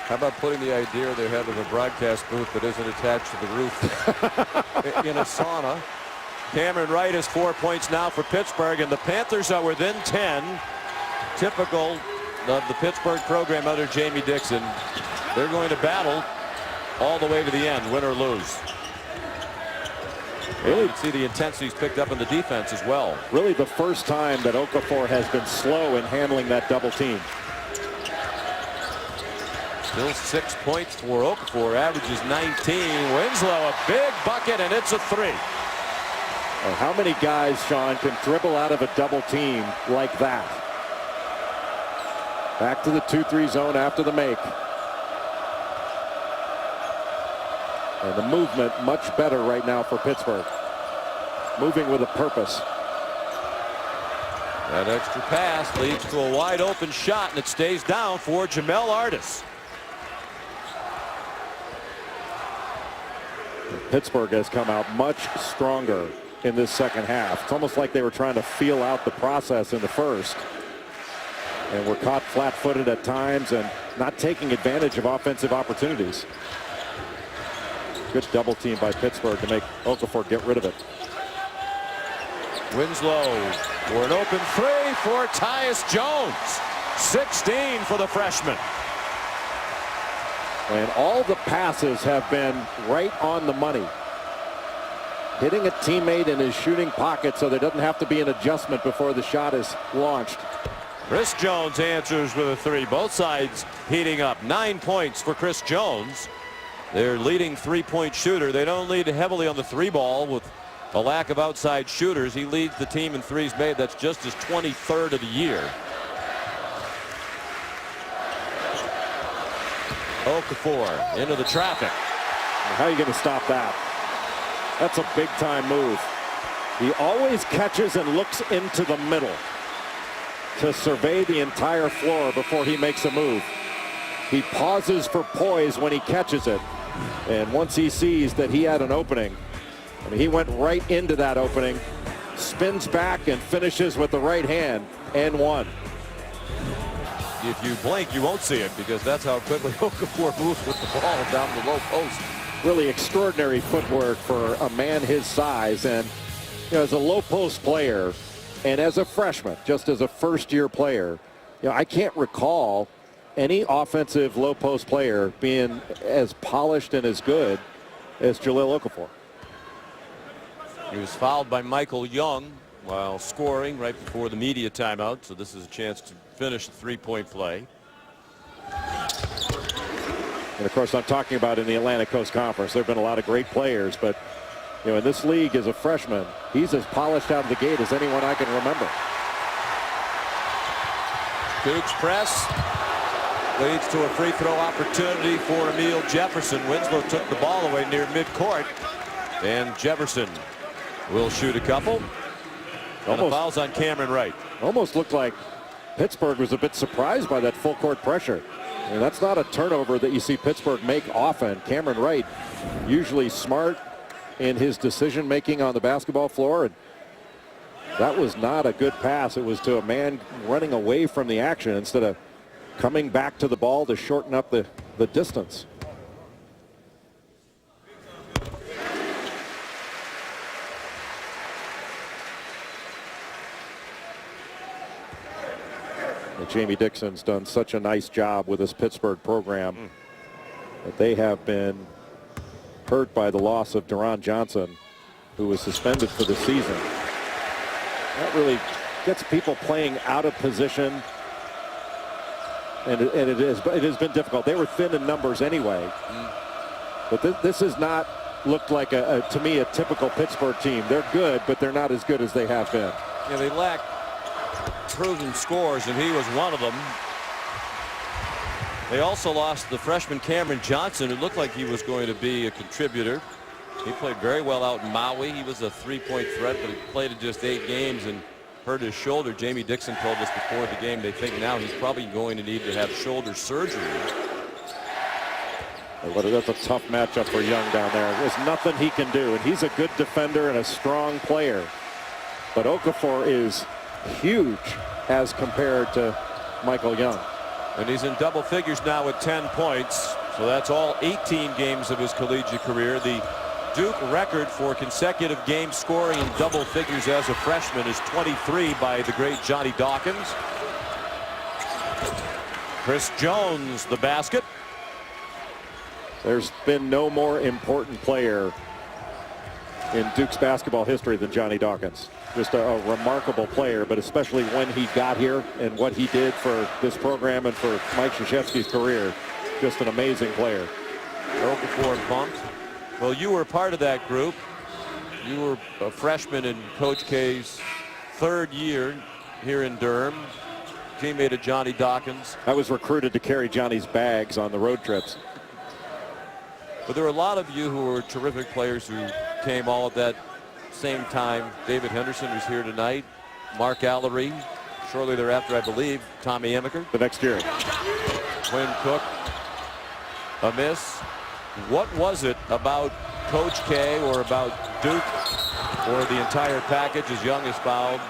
How about putting the idea they have of a broadcast booth that isn't attached to the roof in a sauna? Cameron Wright has 4 points now for Pittsburgh, and the Panthers are within 10. Typical of the Pittsburgh program under Jamie Dixon. They're going to battle all the way to the end, win or lose. Really, you can see the intensity's picked up in the defense as well. Really the first time that Okafor has been slow in handling that double team. Still 6 points for Okafor, averages 19. Winslow, a big bucket, and it's a three. Well, how many guys, Sean, can dribble out of a double team like that? Back to the 2-3 zone after the make. And the movement much better right now for Pittsburgh. Moving with a purpose. That extra pass leads to a wide open shot, and it stays down for Jamel Artis. Pittsburgh has come out much stronger in this second half. It's almost like they were trying to feel out the process in the first, and were caught flat-footed at times and not taking advantage of offensive opportunities. Good double team by Pittsburgh to make Okafor get rid of it. Winslow for an open three for Tyus Jones. 16 for the freshman. And all the passes have been right on the money. Hitting a teammate in his shooting pocket so there doesn't have to be an adjustment before the shot is launched. Chris Jones answers with a three. Both sides heating up. 9 points for Chris Jones. Their leading three-point shooter. They don't lead heavily on the three ball with a lack of outside shooters. He leads the team in threes made. That's just his 23rd of the year. Okafor into the traffic. How are you going to stop that? That's a big-time move. He always catches and looks into the middle to survey the entire floor before he makes a move. He pauses for poise when he catches it. And once he sees that he had an opening, I mean, he went right into that opening, spins back and finishes with the right hand and one. If you blink, you won't see it, because that's how quickly Okafor moves with the ball down the low post. Really extraordinary footwork for a man his size. And you know, as a low post player and as a freshman, just as a first-year player, you know, I can't recall any offensive low post player being as polished and as good as Jahlil Okafor. He was fouled by Michael Young while scoring right before the media timeout, so this is a chance to finish the three-point play. And of course, I'm talking about in the Atlantic Coast Conference. There have been a lot of great players, but you know, in this league as a freshman, he's as polished out of the gate as anyone I can remember. Cougs press leads to a free throw opportunity for Emil Jefferson. Winslow took the ball away near midcourt, and Jefferson will shoot a couple. And the foul's on Cameron Wright. Almost looked like Pittsburgh was a bit surprised by that full court pressure. And that's not a turnover that you see Pittsburgh make often. Cameron Wright, usually smart in his decision making on the basketball floor, and that was not a good pass. It was to a man running away from the action instead of coming back to the ball to shorten up the distance. Jamie Dixon's done such a nice job with this Pittsburgh program that they have been hurt by the loss of Deron Johnson, who was suspended for the season. That really gets people playing out of position, and it has been difficult. They were thin in numbers anyway, but this has not looked like to me a typical Pittsburgh team. They're good, but they're not as good as they have been. Yeah, they lack proven scores, and he was one of them. They also lost the freshman Cameron Johnson, who looked like he was going to be a contributor. He played very well out in Maui. He was a three-point threat, but he played in just 8 games and hurt his shoulder. Jamie Dixon told us before the game they think now he's probably going to need to have shoulder surgery. That's a tough matchup for Young down there. There's nothing he can do, and he's a good defender and a strong player. But Okafor is huge as compared to Michael Young. And he's in double figures now with 10 points. So that's all 18 games of his collegiate career. The Duke record for consecutive games scoring in double figures as a freshman is 23 by the great Johnny Dawkins. Chris Jones, the basket. There's been no more important player in Duke's basketball history than Johnny Dawkins. Just a remarkable player, but especially when he got here and what he did for this program and for Mike Krzyzewski's career. Just an amazing player. Okafor bumped. Well, you were part of that group. You were a freshman in Coach K's 3rd year here in Durham. Teammate of Johnny Dawkins. I was recruited to carry Johnny's bags on the road trips. But there were a lot of you who were terrific players who came all at that same time. David Henderson, who's here tonight. Mark Allery. Shortly thereafter, I believe, Tommy Emiker. The next year. Quinn Cook. A miss. What was it about Coach K or about Duke or the entire package as Young is fouled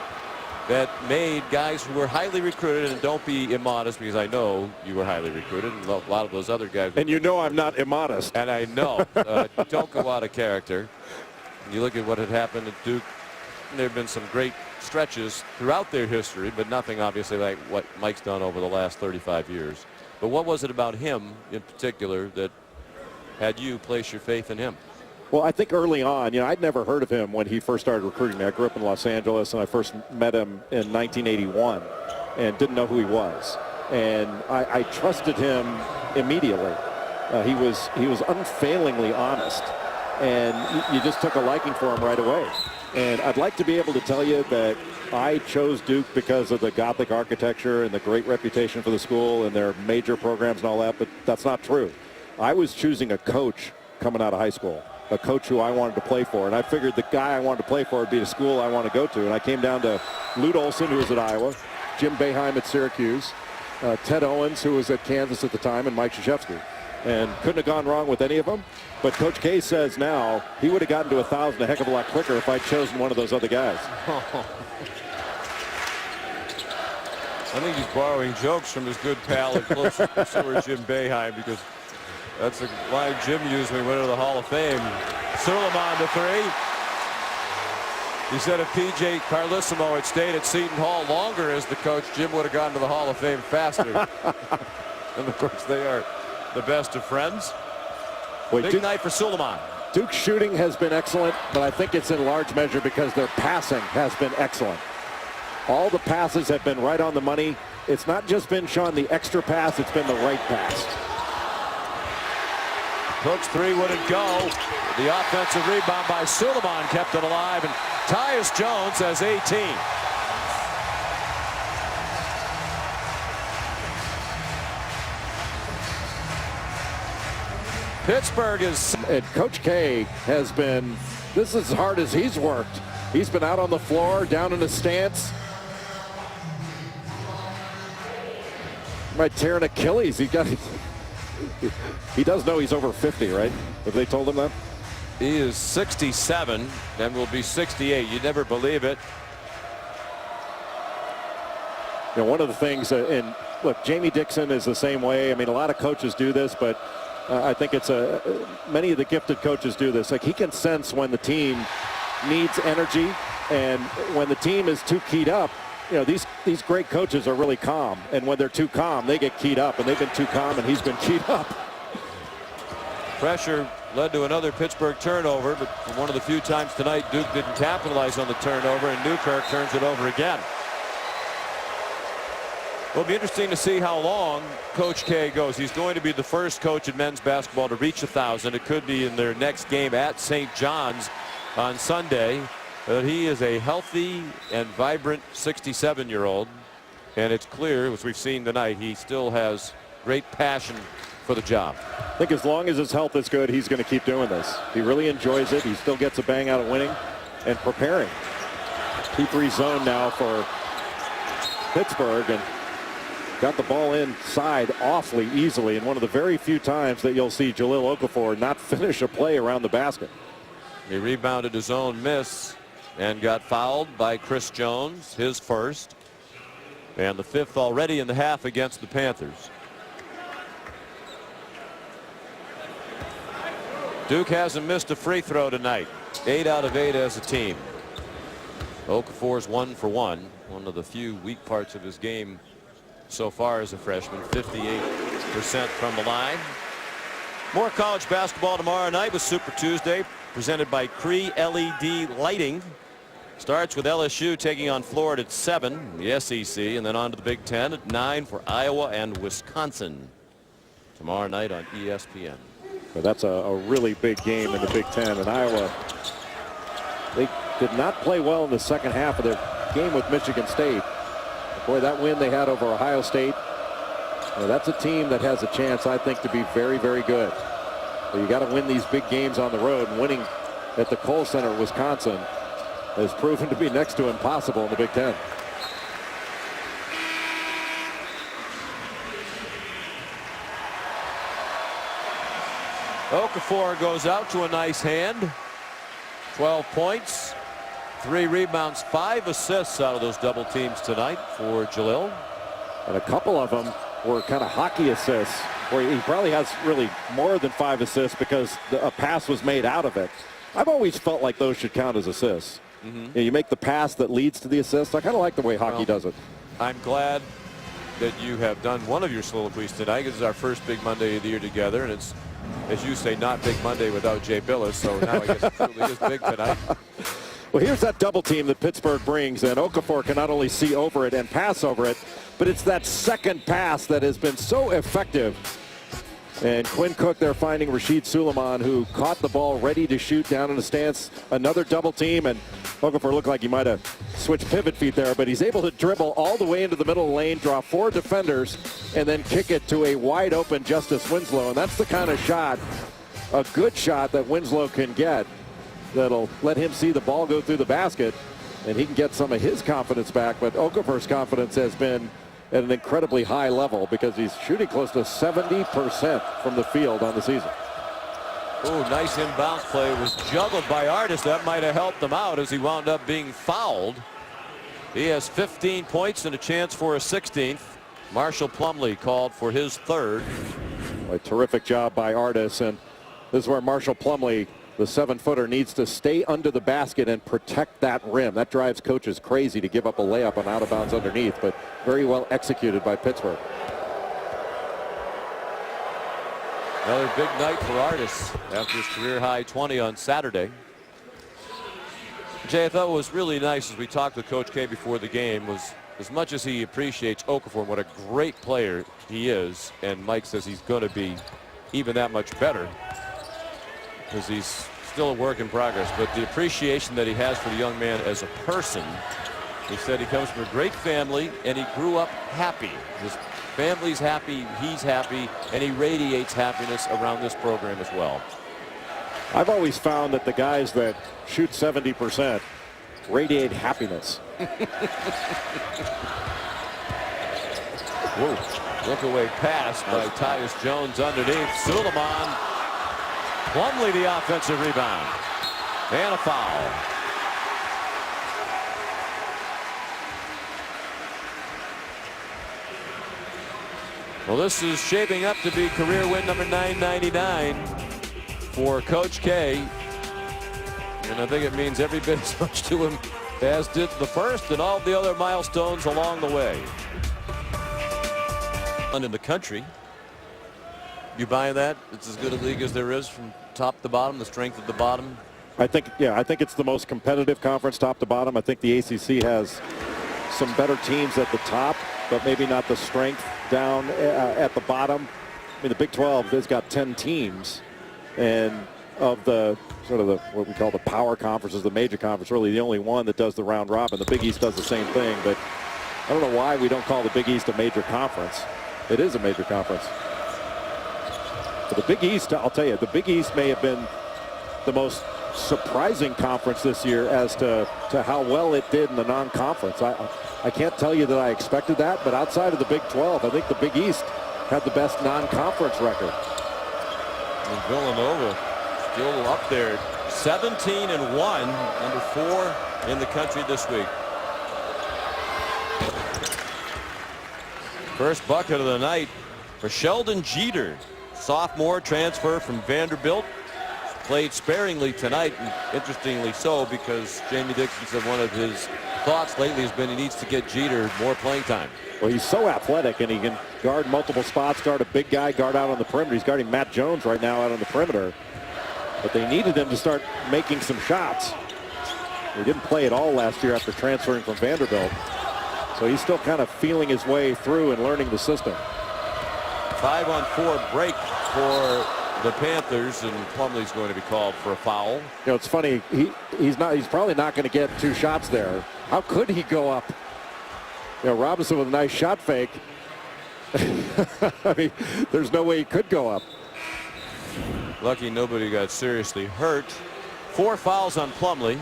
that made guys who were highly recruited, and don't be immodest because I know you were highly recruited and a lot of those other guys. And you know I'm not immodest. And I know. Don't go out of character. You look at what had happened at Duke. There have been some great stretches throughout their history, but nothing obviously like what Mike's done over the last 35 years. But what was it about him in particular that had you place your faith in him? Well, I think early on, I'd never heard of him when he first started recruiting me. I grew up in Los Angeles, and I first met him in 1981 and didn't know who he was. And I trusted him immediately. He was unfailingly honest, and you just took a liking for him right away. And I'd like to be able to tell you that I chose Duke because of the Gothic architecture and the great reputation for the school and their major programs and all that, but that's not true. I was choosing a coach coming out of high school, a coach who I wanted to play for. And I figured the guy I wanted to play for would be the school I want to go to. And I came down to Lute Olson, who was at Iowa, Jim Boeheim at Syracuse, Ted Owens, who was at Kansas at the time, and Mike Krzyzewski. And couldn't have gone wrong with any of them. But Coach K says now he would have gotten to 1,000 a heck of a lot quicker if I'd chosen one of those other guys. I think he's borrowing jokes from his good pal and close pursuer Jim Boeheim, because that's the line Jim used when he went to the Hall of Fame. Suleiman to 3. He said if P.J. Carlissimo had stayed at Seton Hall longer as the coach, Jim would have gotten to the Hall of Fame faster. And of course they are the best of friends. Big night for Suleiman. Duke's shooting has been excellent, but I think it's in large measure because their passing has been excellent. All the passes have been right on the money. It's not just been, Sean, the extra pass, it's been the right pass. Cook's 3 wouldn't go. The offensive rebound by Suleiman kept it alive, and Tyus Jones has 18. Pittsburgh is... And Coach K has been, this is as hard as he's worked. He's been out on the floor, down in the stance. Might tear an Achilles. He does know he's over 50, right? Have they told him that? He is 67 and will be 68. You never believe it. One of the things, and look, Jamie Dixon is the same way. I mean, a lot of coaches do this, but I think it's many of the gifted coaches do this. Like, he can sense when the team needs energy, and when the team is too keyed up, these great coaches are really calm, and when they're too calm, they get keyed up, and they've been too calm, and he's been keyed up. Pressure led to another Pittsburgh turnover, but for one of the few times tonight, Duke didn't capitalize on the turnover, and Newkirk turns it over again. It'll be interesting to see how long Coach K goes. He's going to be the first coach in men's basketball to reach 1,000. It could be in their next game at St. John's on Sunday. He is a healthy and vibrant 67-year-old, and it's clear, as we've seen tonight, he still has great passion for the job. I think as long as his health is good, he's going to keep doing this. He really enjoys it. He still gets a bang out of winning and preparing. 2-3 zone now for Pittsburgh, and got the ball inside awfully easily, and one of the very few times that you'll see Jahlil Okafor not finish a play around the basket. He rebounded his own miss and got fouled by Chris Jones, his first, and the 5th already in the half against the Panthers. Duke hasn't missed a free throw tonight. 8 out of 8 as a team. Okafor's 1 for 1. One of the few weak parts of his game so far as a freshman. 58% from the line. More college basketball tomorrow night with Super Tuesday, presented by Cree LED Lighting. Starts with LSU taking on Florida at 7, the SEC, and then on to the Big Ten at 9 for Iowa and Wisconsin. Tomorrow night on ESPN. But that's a really big game in the Big Ten. And Iowa, they did not play well in the second half of their game with Michigan State. Boy, that win they had over Ohio State, that's a team that has a chance, I think, to be very, very good. But you got to win these big games on the road, and winning at the Kohl Center, Wisconsin, has proven to be next to impossible in the Big Ten. Okafor goes out to a nice hand. 12 points, 3 rebounds, 5 assists out of those double teams tonight for Jahlil. And a couple of them were kind of hockey assists, where he probably has really more than 5 assists because a pass was made out of it. I've always felt like those should count as assists. You make the pass that leads to the assist. I kind of like the way hockey does it. I'm glad that you have done one of your soliloquies tonight. This is our first big Monday of the year together, and it's, as you say, not Big Monday without Jay Billis, so now I guess it truly is big tonight. Well, here's that double team that Pittsburgh brings, and Okafor can not only see over it and pass over it, but it's that second pass that has been so effective. And Quinn Cook, they're finding Rashid Suleiman, who caught the ball ready to shoot down in the stance. Another double team, and Okafor looked like he might have switched pivot feet there, but he's able to dribble all the way into the middle of the lane, draw 4 defenders, and then kick it to a wide open Justice Winslow. And that's the kind of shot, a good shot, that Winslow can get that'll let him see the ball go through the basket, and he can get some of his confidence back. But Okafor's confidence has been at an incredibly high level because he's shooting close to 70% from the field on the season. Oh, nice inbound play. It was juggled by Artis. That might have helped him out as he wound up being fouled. He has 15 points and a chance for a 16th. Marshall Plumlee called for his 3rd. A terrific job by Artis, and this is where Marshall Plumlee, the 7-footer, needs to stay under the basket and protect that rim. That drives coaches crazy to give up a layup on out of bounds underneath, but very well executed by Pittsburgh. Another big night for Artis after his career high 20 on Saturday. Jay, I thought what was really nice as we talked with Coach K before the game was, as much as he appreciates Okafor and what a great player he is, and Mike says he's going to be even that much better, because he's still a work in progress, but the appreciation that he has for the young man as a person. He said he comes from a great family and he grew up happy. His family's happy, he's happy, and he radiates happiness around this program as well. I've always found that the guys that shoot 70% radiate happiness. Whoa. Look away pass by Tyus Jones underneath. Suleiman. Plumlee the offensive rebound. And a foul. Well, this is shaping up to be career win number 999 for Coach K. And I think it means every bit as much to him as did the first and all the other milestones along the way. In the country. You buying that? It's as good a league as there is from top to bottom, the strength of the bottom? I think it's the most competitive conference top to bottom. I think the ACC has some better teams at the top, but maybe not the strength down at the bottom. I mean, the Big 12 has got 10 teams, and of the sort of what we call the power conferences, the major conference, really the only one that does the round robin. The Big East does the same thing, but I don't know why we don't call the Big East a major conference. It is a major conference. But the Big East, I'll tell you, the Big East may have been the most surprising conference this year as to how well it did in the non-conference. I can't tell you that I expected that, but outside of the Big 12, I think the Big East had the best non-conference record. And Villanova still up there, 17-1, number 4 in the country this week. First bucket of the night for Sheldon Jeter, sophomore transfer from Vanderbilt. Played sparingly tonight, and interestingly so, because Jamie Dixon said one of his thoughts lately has been he needs to get Jeter more playing time. Well, he's so athletic, and he can guard multiple spots, guard a big guy, guard out on the perimeter. He's guarding Matt Jones right now out on the perimeter. But they needed him to start making some shots. He didn't play at all last year after transferring from Vanderbilt. So he's still kind of feeling his way through and learning the system. 5-on-4 break for the Panthers, and Plumlee's going to be called for a foul. You know, it's funny. He's probably not going to get 2 shots there. How could he go up? You know, Robinson with a nice shot fake. I mean, there's no way he could go up. Lucky nobody got seriously hurt. 4 fouls on Plumlee.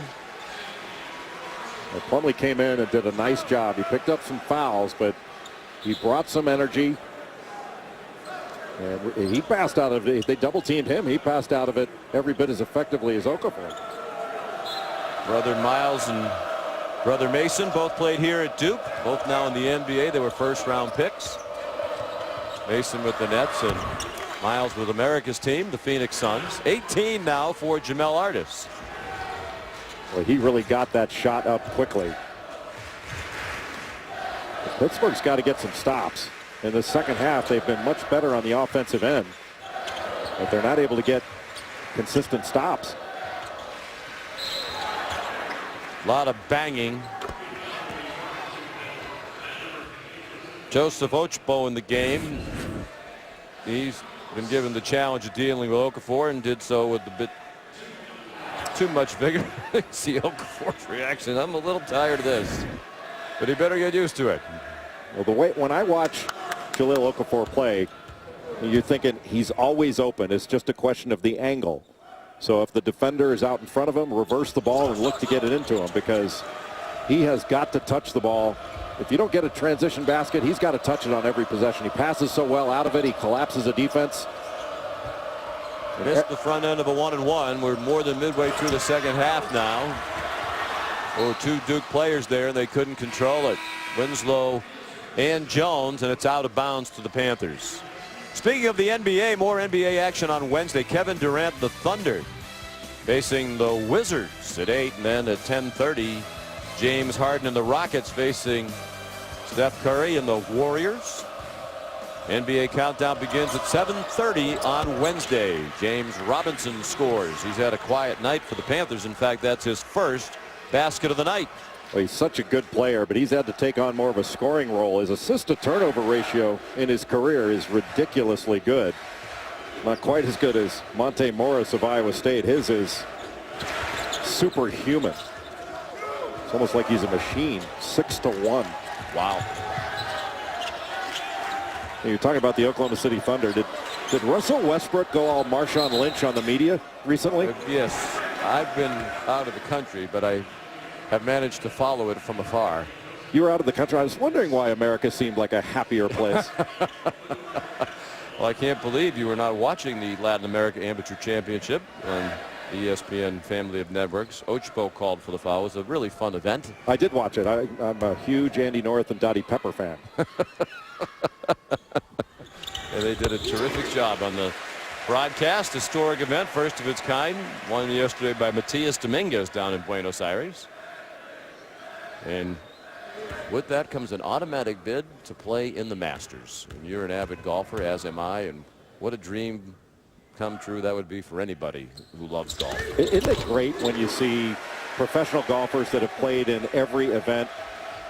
Well, Plumlee came in and did a nice job. He picked up some fouls, but he brought some energy. And he passed out of it. They double teamed him. He passed out of it every bit as effectively as Okafor. Brother Miles and brother Mason both played here at Duke. Both now in the NBA. They were first-round picks. Mason with the Nets and Miles with America's team, the Phoenix Suns. 18 now for Jamel Artis. Well, he really got that shot up quickly. Pittsburgh's got to get some stops. In the second half, they've been much better on the offensive end, but they're not able to get consistent stops. A lot of banging. Joseph Ochbo in the game. He's been given the challenge of dealing with Okafor and did so with a bit too much vigor. See Okafor's reaction. I'm a little tired of this, but he better get used to it. Well, the way when I watch Jahlil Okafor play, you're thinking he's always open. It's just a question of the angle. So if the defender is out in front of him, reverse the ball and look to get it into him, because he has got to touch the ball. If you don't get a transition basket, he's got to touch it on every possession. He passes so well out of it, he collapses a defense. Missed the front end of a 1-and-1. We're more than midway through the second half now. Oh, 2 Duke players there, and they couldn't control it. Winslow and Jones, and it's out of bounds to the Panthers. Speaking of the NBA, more NBA action on Wednesday. Kevin Durant, the Thunder, facing the Wizards at 8, and then at 10:30, James Harden and the Rockets facing Steph Curry and the Warriors. NBA countdown begins at 7:30 on Wednesday. James Robinson scores. He's had a quiet night for the Panthers. In fact, that's his first basket of the night. Well, he's such a good player, but he's had to take on more of a scoring role. His assist-to-turnover ratio in his career is ridiculously good. Not quite as good as Monte Morris of Iowa State. His is superhuman. It's almost like he's a machine. 6-1. Wow. You're talking about the Oklahoma City Thunder. Did Russell Westbrook go all Marshawn Lynch on the media recently? Yes. I've been out of the country, but I have managed to follow it from afar. You were out of the country. I was wondering why America seemed like a happier place. Well, I can't believe you were not watching the Latin America Amateur Championship on the ESPN family of networks. Ochbo called for the foul. It was a really fun event. I did watch it. I'm a huge Andy North and Dottie Pepper fan. And they did a terrific job on the broadcast. Historic event, first of its kind. Won yesterday by Matias Dominguez down in Buenos Aires. And with that comes an automatic bid to play in the Masters. And you're an avid golfer, as am I, and what a dream come true that would be for anybody who loves golf. Isn't it great when you see professional golfers that have played in every event,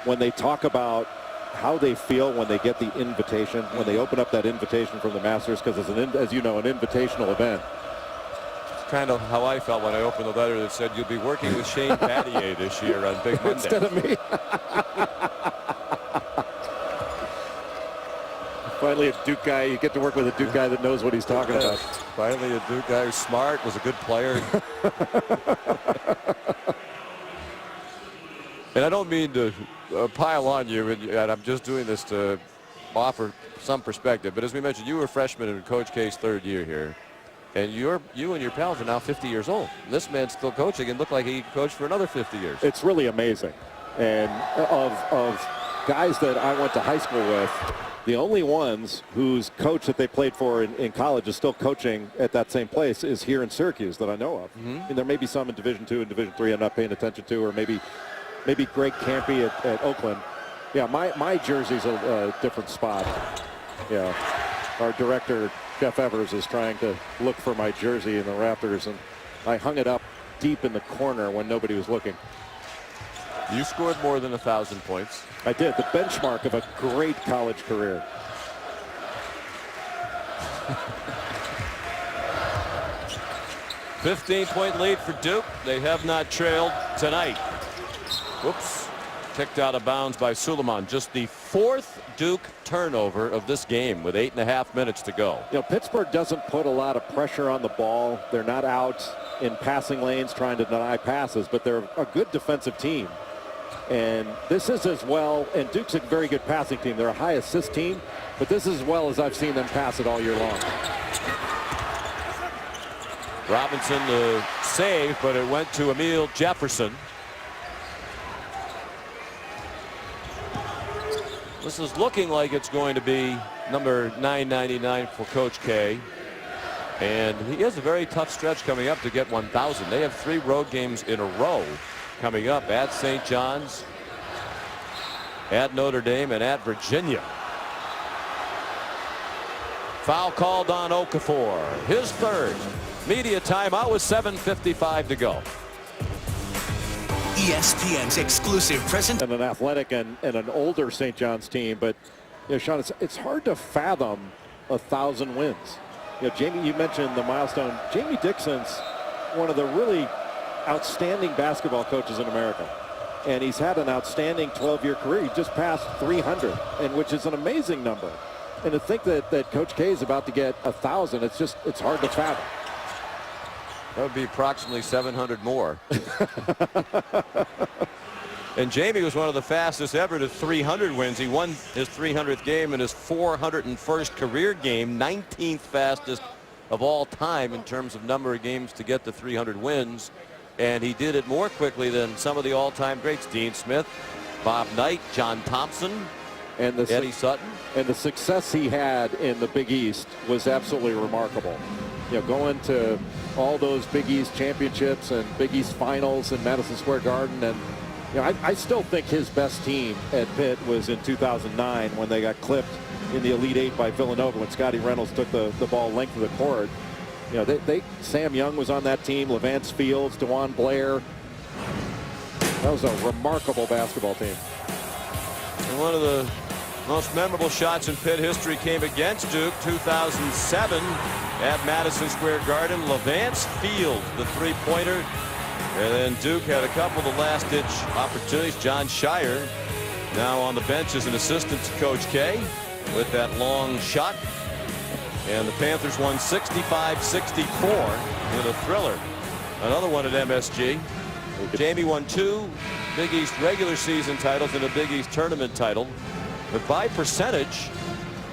when they talk about how they feel when they get the invitation, when they open up that invitation from the Masters, because it's as you know, an invitational event. Kind of how I felt when I opened the letter that said you'll be working with Shane Battier this year on Big Monday. Instead of me. Finally a Duke guy. You get to work with a Duke guy that knows what he's talking about. Finally a Duke guy who's smart, was a good player. And I don't mean to pile on you, and I'm just doing this to offer some perspective. But as we mentioned, you were a freshman in Coach K's third year here. And you and your pals are now 50 years old. And this man's still coaching and looked like he could coach for another 50 years. It's really amazing. And of guys that I went to high school with, the only ones whose coach that they played for in college is still coaching at that same place is here in Syracuse that I know of. And there may be some in Division II and Division III I'm not paying attention to, or maybe Greg Campy at Oakland. Yeah, my jersey's a different spot. Yeah, our director, Jeff Evers, is trying to look for my jersey in the rafters, and I hung it up deep in the corner when nobody was looking. You scored more than 1,000 points. I did. The benchmark of a great college career. $15-point lead for Duke. They have not trailed tonight. Whoops. Kicked out of bounds by Suleiman. Just the fourth Duke turnover of this game with 8.5 minutes to go. You know, Pittsburgh doesn't put a lot of pressure on the ball. They're not out in passing lanes trying to deny passes, but they're a good defensive team. And this is as well, and Duke's a very good passing team. They're a high assist team, but this is as well as I've seen them pass it all year long. Robinson the save, but it went to Emil Jefferson. This is looking like it's going to be number 999 for Coach K. And he has a very tough stretch coming up to get 1,000. They have 3 road games in a row coming up at St. John's, at Notre Dame, and at Virginia. Foul called on Okafor. His third. Media timeout with 7:55 to go. ESPN's exclusive present. And an athletic and an older St. John's team, but you know, Sean, it's hard to fathom 1,000 wins. You know, Jamie, you mentioned the milestone. Jamie Dixon's one of the really outstanding basketball coaches in America, and he's had an outstanding 12-year career. He just passed 300, and which is an amazing number. And to think that Coach K is about to get 1,000, it's hard to fathom. That would be approximately 700 more. And Jamie was one of the fastest ever to 300 wins. He won his 300th game in his 401st career game, 19th fastest of all time in terms of number of games to get to 300 wins. And he did it more quickly than some of the all-time greats, Dean Smith, Bob Knight, John Thompson, and Eddie Sutton. And the success he had in the Big East was absolutely remarkable. You know, going to all those Big East championships and Big East finals in Madison Square Garden. And you know, I still think his best team at Pitt was in 2009 when they got clipped in the Elite Eight by Villanova when Scotty Reynolds took the ball length of the court. You know, Sam Young was on that team, Levance Fields, DeJuan Blair. That was a remarkable basketball team. And one of the most memorable shots in Pitt history came against Duke, 2007 at Madison Square Garden. Levance Fields, the three-pointer. And then Duke had a couple of last-ditch opportunities. John Shire now on the bench as an assistant to Coach K with that long shot. And the Panthers won 65-64 with a thriller. Another one at MSG. Jamie won 2 Big East regular season titles and a Big East tournament title. But by percentage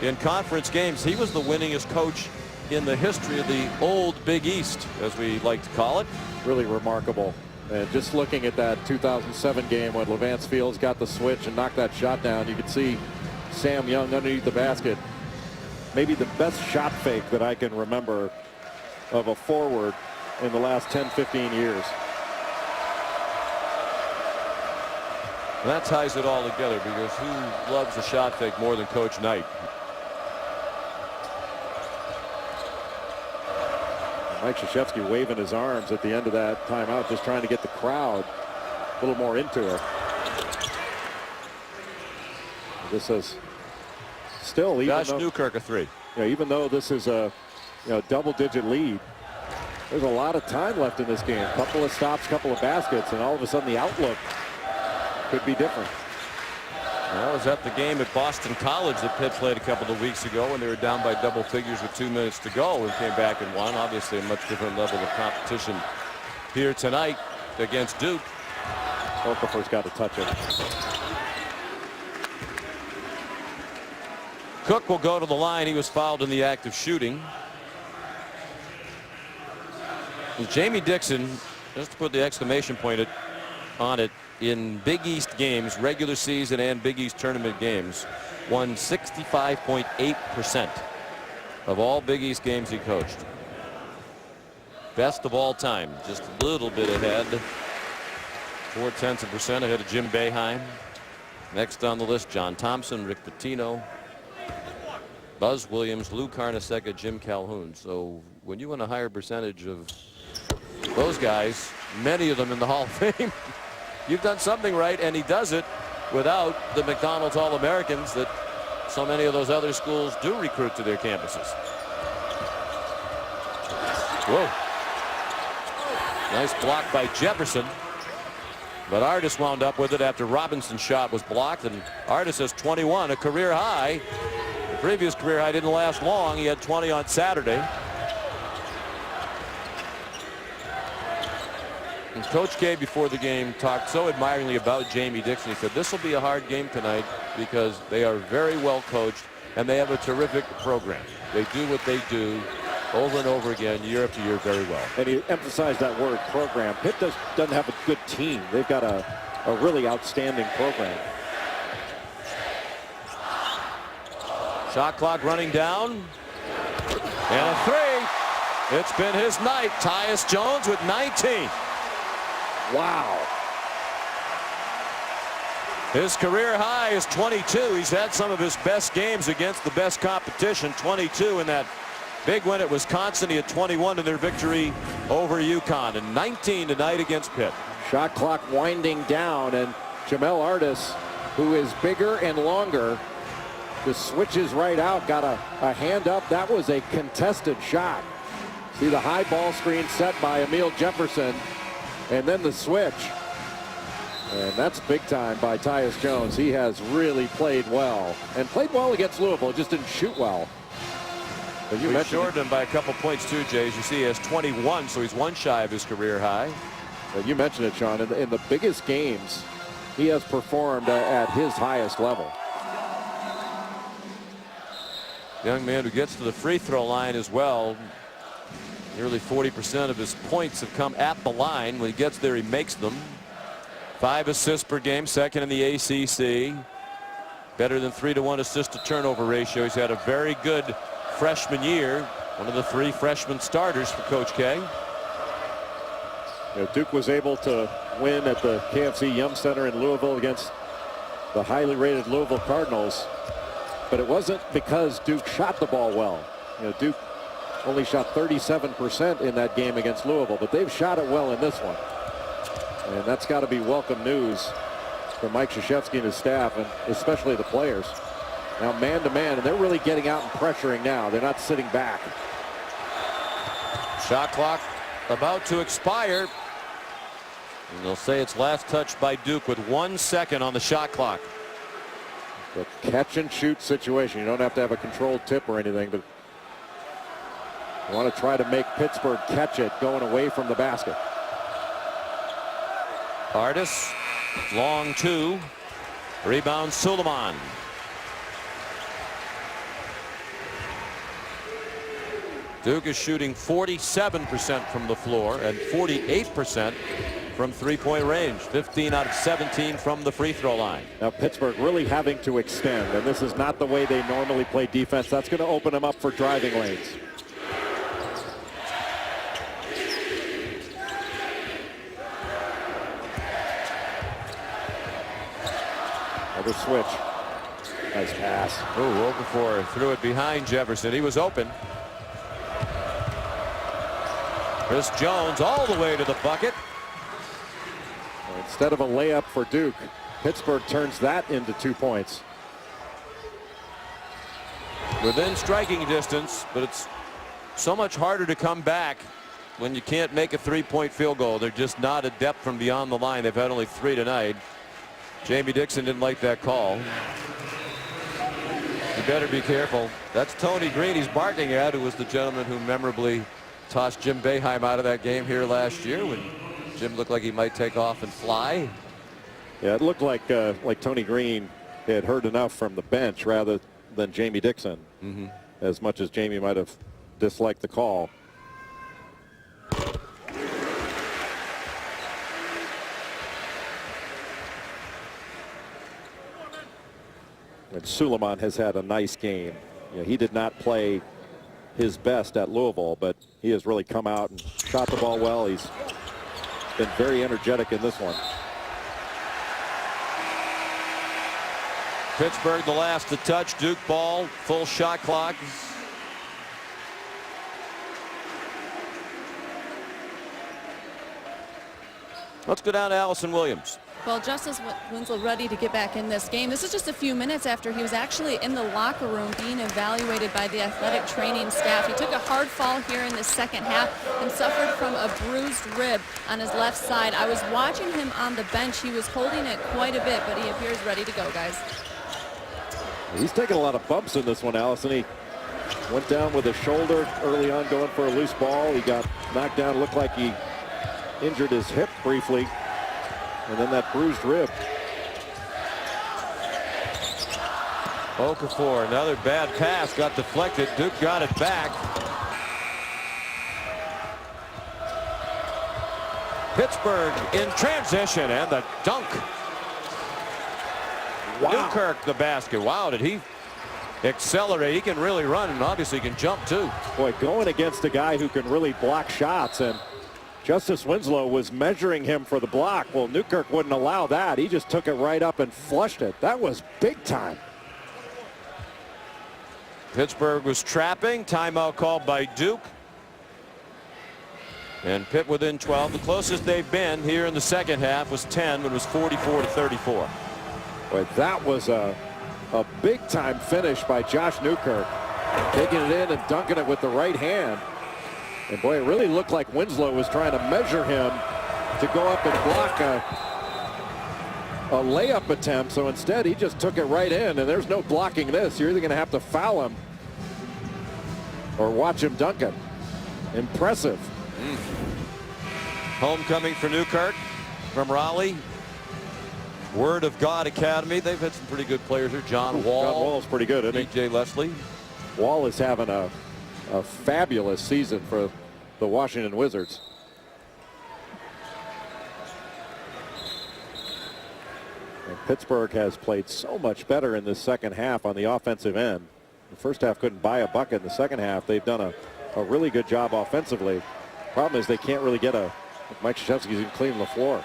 in conference games, he was the winningest coach in the history of the old Big East, as we like to call it. Really remarkable. And just looking at that 2007 game when Levance Fields got the switch and knocked that shot down, you could see Sam Young underneath the basket. Maybe the best shot fake that I can remember of a forward in the last 10-15 years. And that ties it all together, because who loves a shot fake more than Coach Knight? Mike Krzyzewski waving his arms at the end of that timeout, just trying to get the crowd a little more into it. This is still, even Josh though, Newkirk a 3. You know, even though this is a double-digit lead, there's a lot of time left in this game. A couple of stops, couple of baskets, and all of a sudden the outlook could be different. I was at the game at Boston College that Pitt played a couple of weeks ago when they were down by double figures with 2 minutes to go and came back and won. Obviously a much different level of competition here tonight against Duke. Okafor's got to touch it. Cook will go to the line. He was fouled in the act of shooting. And Jamie Dixon, just to put the exclamation point on it, in Big East games, regular season and Big East tournament games, won 65.8% of all Big East games he coached. Best of all time, just a little bit ahead, 0.4% ahead of Jim Boeheim. Next on the list, John Thompson, Rick Pitino, Buzz Williams, Lou Carnesecca, Jim Calhoun. So when you win a higher percentage of those guys, many of them in the Hall of Fame, you've done something right, and he does it without the McDonald's All-Americans that so many of those other schools do recruit to their campuses. Whoa. Nice block by Jefferson. But Artis wound up with it after Robinson's shot was blocked, and Artis has 21, a career high. The previous career high didn't last long. He had 20 on Saturday. And Coach K before the game talked so admiringly about Jamie Dixon. He said this will be a hard game tonight because they are very well coached and they have a terrific program. They do what they do over and over again, year after year, very well. And he emphasized that word, program. Pitt doesn't have a good team. They've got a really outstanding program. Shot clock running down. And a three. It's been his night. Tyus Jones with 19. Wow. His career high is 22. He's had some of his best games against the best competition. 22 in that big win at Wisconsin. He had 21 in their victory over UConn, and 19 tonight against Pitt. Shot clock winding down, and Jamel Artis, who is bigger and longer, just switches right out. Got a hand up. That was a contested shot. See the high ball screen set by Emil Jefferson, and then the switch. And that's big time by Tyus Jones. He has really played well, and played well against Louisville, just didn't shoot well. But you mentioned shorted him by a couple points too, Jay. As you see, he has 21, so he's one shy of his career high. Well, you mentioned it, Sean. In the biggest games, he has performed at his highest level. Young man who gets to the free throw line as well. Nearly 40% of his points have come at the line. When he gets there, he makes them. 5 assists per game, second in the ACC. Better than 3-to-1 assist to turnover ratio. He's had a very good freshman year. One of the 3 freshman starters for Coach K. You know, Duke was able to win at the KFC Yum Center in Louisville against the highly rated Louisville Cardinals. But it wasn't because Duke shot the ball well. You know, Duke only shot 37% in that game against Louisville, but they've shot it well in this one. And that's got to be welcome news for Mike Krzyzewski and his staff, and especially the players. Now man to man, and they're really getting out and pressuring now. They're not sitting back. Shot clock about to expire. And they'll say it's last touch by Duke with 1 second on the shot clock. The catch and shoot situation. You don't have to have a controlled tip or anything, but you want to try to make Pittsburgh catch it going away from the basket. Artis, long 2. Rebound Suleiman. Duke is shooting 47% from the floor and 48% from three-point range. 15 out of 17 from the free throw line. Now Pittsburgh really having to extend, and this is not the way they normally play defense. That's going to open them up for driving lanes. Another switch. Nice pass. Oh, Okafor threw it behind Jefferson. He was open. Chris Jones all the way to the bucket. Instead of a layup for Duke, Pittsburgh turns that into 2 points. Within striking distance, but it's so much harder to come back when you can't make a 3-point field goal. They're just not adept from beyond the line. They've had only 3 tonight. Jamie Dixon didn't like that call. You better be careful. That's Tony Green he's barking at, who was the gentleman who memorably tossed Jim Boeheim out of that game here last year when Jim looked like he might take off and fly. Yeah, it looked like Tony Green had heard enough from the bench rather than Jamie Dixon. As much as Jamie might have disliked the call. And Suleiman has had a nice game. You know, he did not play his best at Louisville, but he has really come out and shot the ball well. He's been very energetic in this one. Pittsburgh the last to touch. Duke ball, full shot clock. Let's go down to Allison Williams. Well, Justice Winslow ready to get back in this game. This is just a few minutes after he was actually in the locker room being evaluated by the athletic training staff. He took a hard fall here in the second half and suffered from a bruised rib on his left side. I was watching him on the bench. He was holding it quite a bit, but he appears ready to go, guys. He's taking a lot of bumps in this one, Allison. He went down with a shoulder early on going for a loose ball. He got knocked down. Looked like he injured his hip briefly. And then that bruised rib. Okafor, another bad pass, got deflected. Duke got it back. Pittsburgh in transition, and the dunk. Wow. Newkirk the basket. Wow, did he accelerate? He can really run, and obviously can jump too. Boy, going against a guy who can really block shots, and Justice Winslow was measuring him for the block. Well, Newkirk wouldn't allow that. He just took it right up and flushed it. That was big time. Pittsburgh was trapping. Timeout called by Duke. And Pitt within 12. The closest they've been here in the second half was 10, but it was 44-34. Boy, that was a big time finish by Josh Newkirk. Taking it in and dunking it with the right hand. And boy, it really looked like Winslow was trying to measure him to go up and block a layup attempt. So instead, he just took it right in, and there's no blocking this. You're either going to have to foul him or watch him dunk it. Impressive. Homecoming for Newkirk from Raleigh. Word of God Academy. They've had some pretty good players here. John Wall. John Wall's pretty good, isn't he? J. Leslie. Wall is having a fabulous season for the Washington Wizards. And Pittsburgh has played so much better in this second half on the offensive end. The first half couldn't buy a bucket. In the second half, they've done a really good job offensively. Problem is they can't really get Mike Krzyzewski's even cleaning the floor.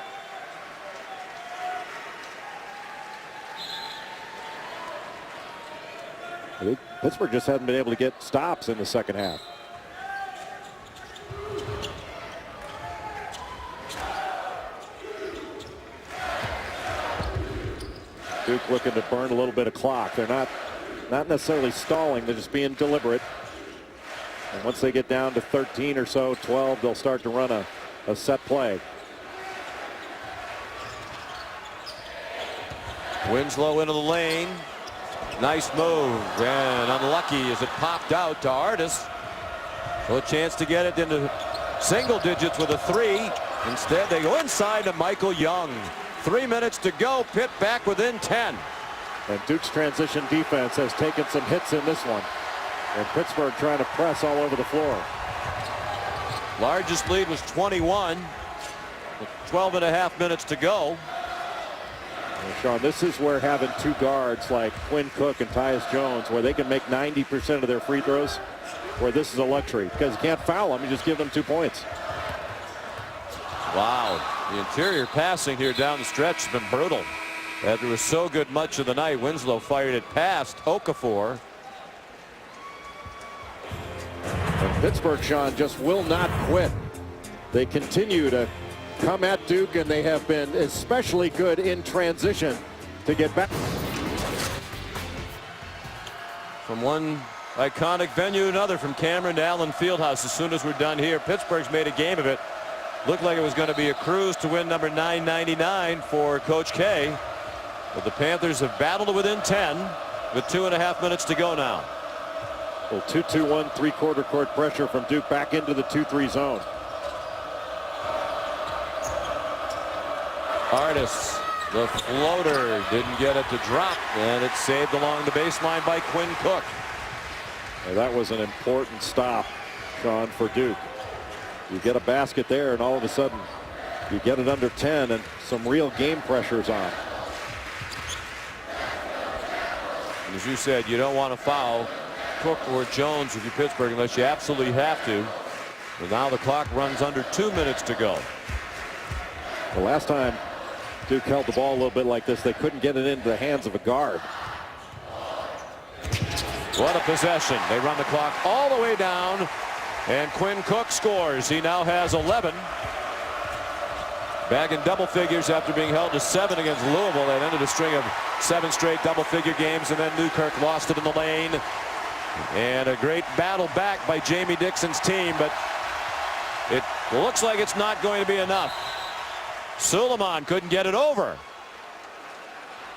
Pittsburgh just hasn't been able to get stops in the second half. Duke looking to burn a little bit of clock. They're not necessarily stalling. They're just being deliberate. And once they get down to 13 or so, 12, they'll start to run a set play. Winslow into the lane. Nice move, and unlucky as it popped out to Artis. So a chance to get it into single digits with a three. Instead, they go inside to Michael Young. 3 minutes to go. Pitt back within 10. And Duke's transition defense has taken some hits in this one. And Pittsburgh trying to press all over the floor. Largest lead was 21. With 12.5 minutes to go. And Sean, this is where having two guards like Quinn Cook and Tyus Jones, where they can make 90% of their free throws, where this is a luxury because you can't foul them. You just give them 2 points. Wow. The interior passing here down the stretch has been brutal. After it was so good much of the night, Winslow fired it past Okafor. And Pittsburgh, Sean, just will not quit. They continue to come at Duke, and they have been especially good in transition to get back. From one iconic venue to another, from Cameron to Allen Fieldhouse. As soon as we're done here, Pittsburgh's made a game of it. Looked like it was going to be a cruise to win number 999 for Coach K. But the Panthers have battled to within 10 with 2.5 minutes to go now. Well, 2-2-1 three-quarter court pressure from Duke back into the 2-3 zone. Artis, the floater, didn't get it to drop, and it's saved along the baseline by Quinn Cook. Well, that was an important stop, Sean, for Duke. You get a basket there, and all of a sudden you get it under 10, and some real game pressure's on. As you said, you don't want to foul Cook or Jones if you're Pittsburgh unless you absolutely have to. But now the clock runs under 2 minutes to go. The last time Duke held the ball a little bit like this, they couldn't get it into the hands of a guard. What a possession. They run the clock all the way down, and Quinn Cook scores. He now has 11. Back in double figures after being held to 7 against Louisville. They ended a string of 7 straight double-figure games, and then Newkirk lost it in the lane. And a great battle back by Jamie Dixon's team, but it looks like it's not going to be enough. Suleiman couldn't get it over.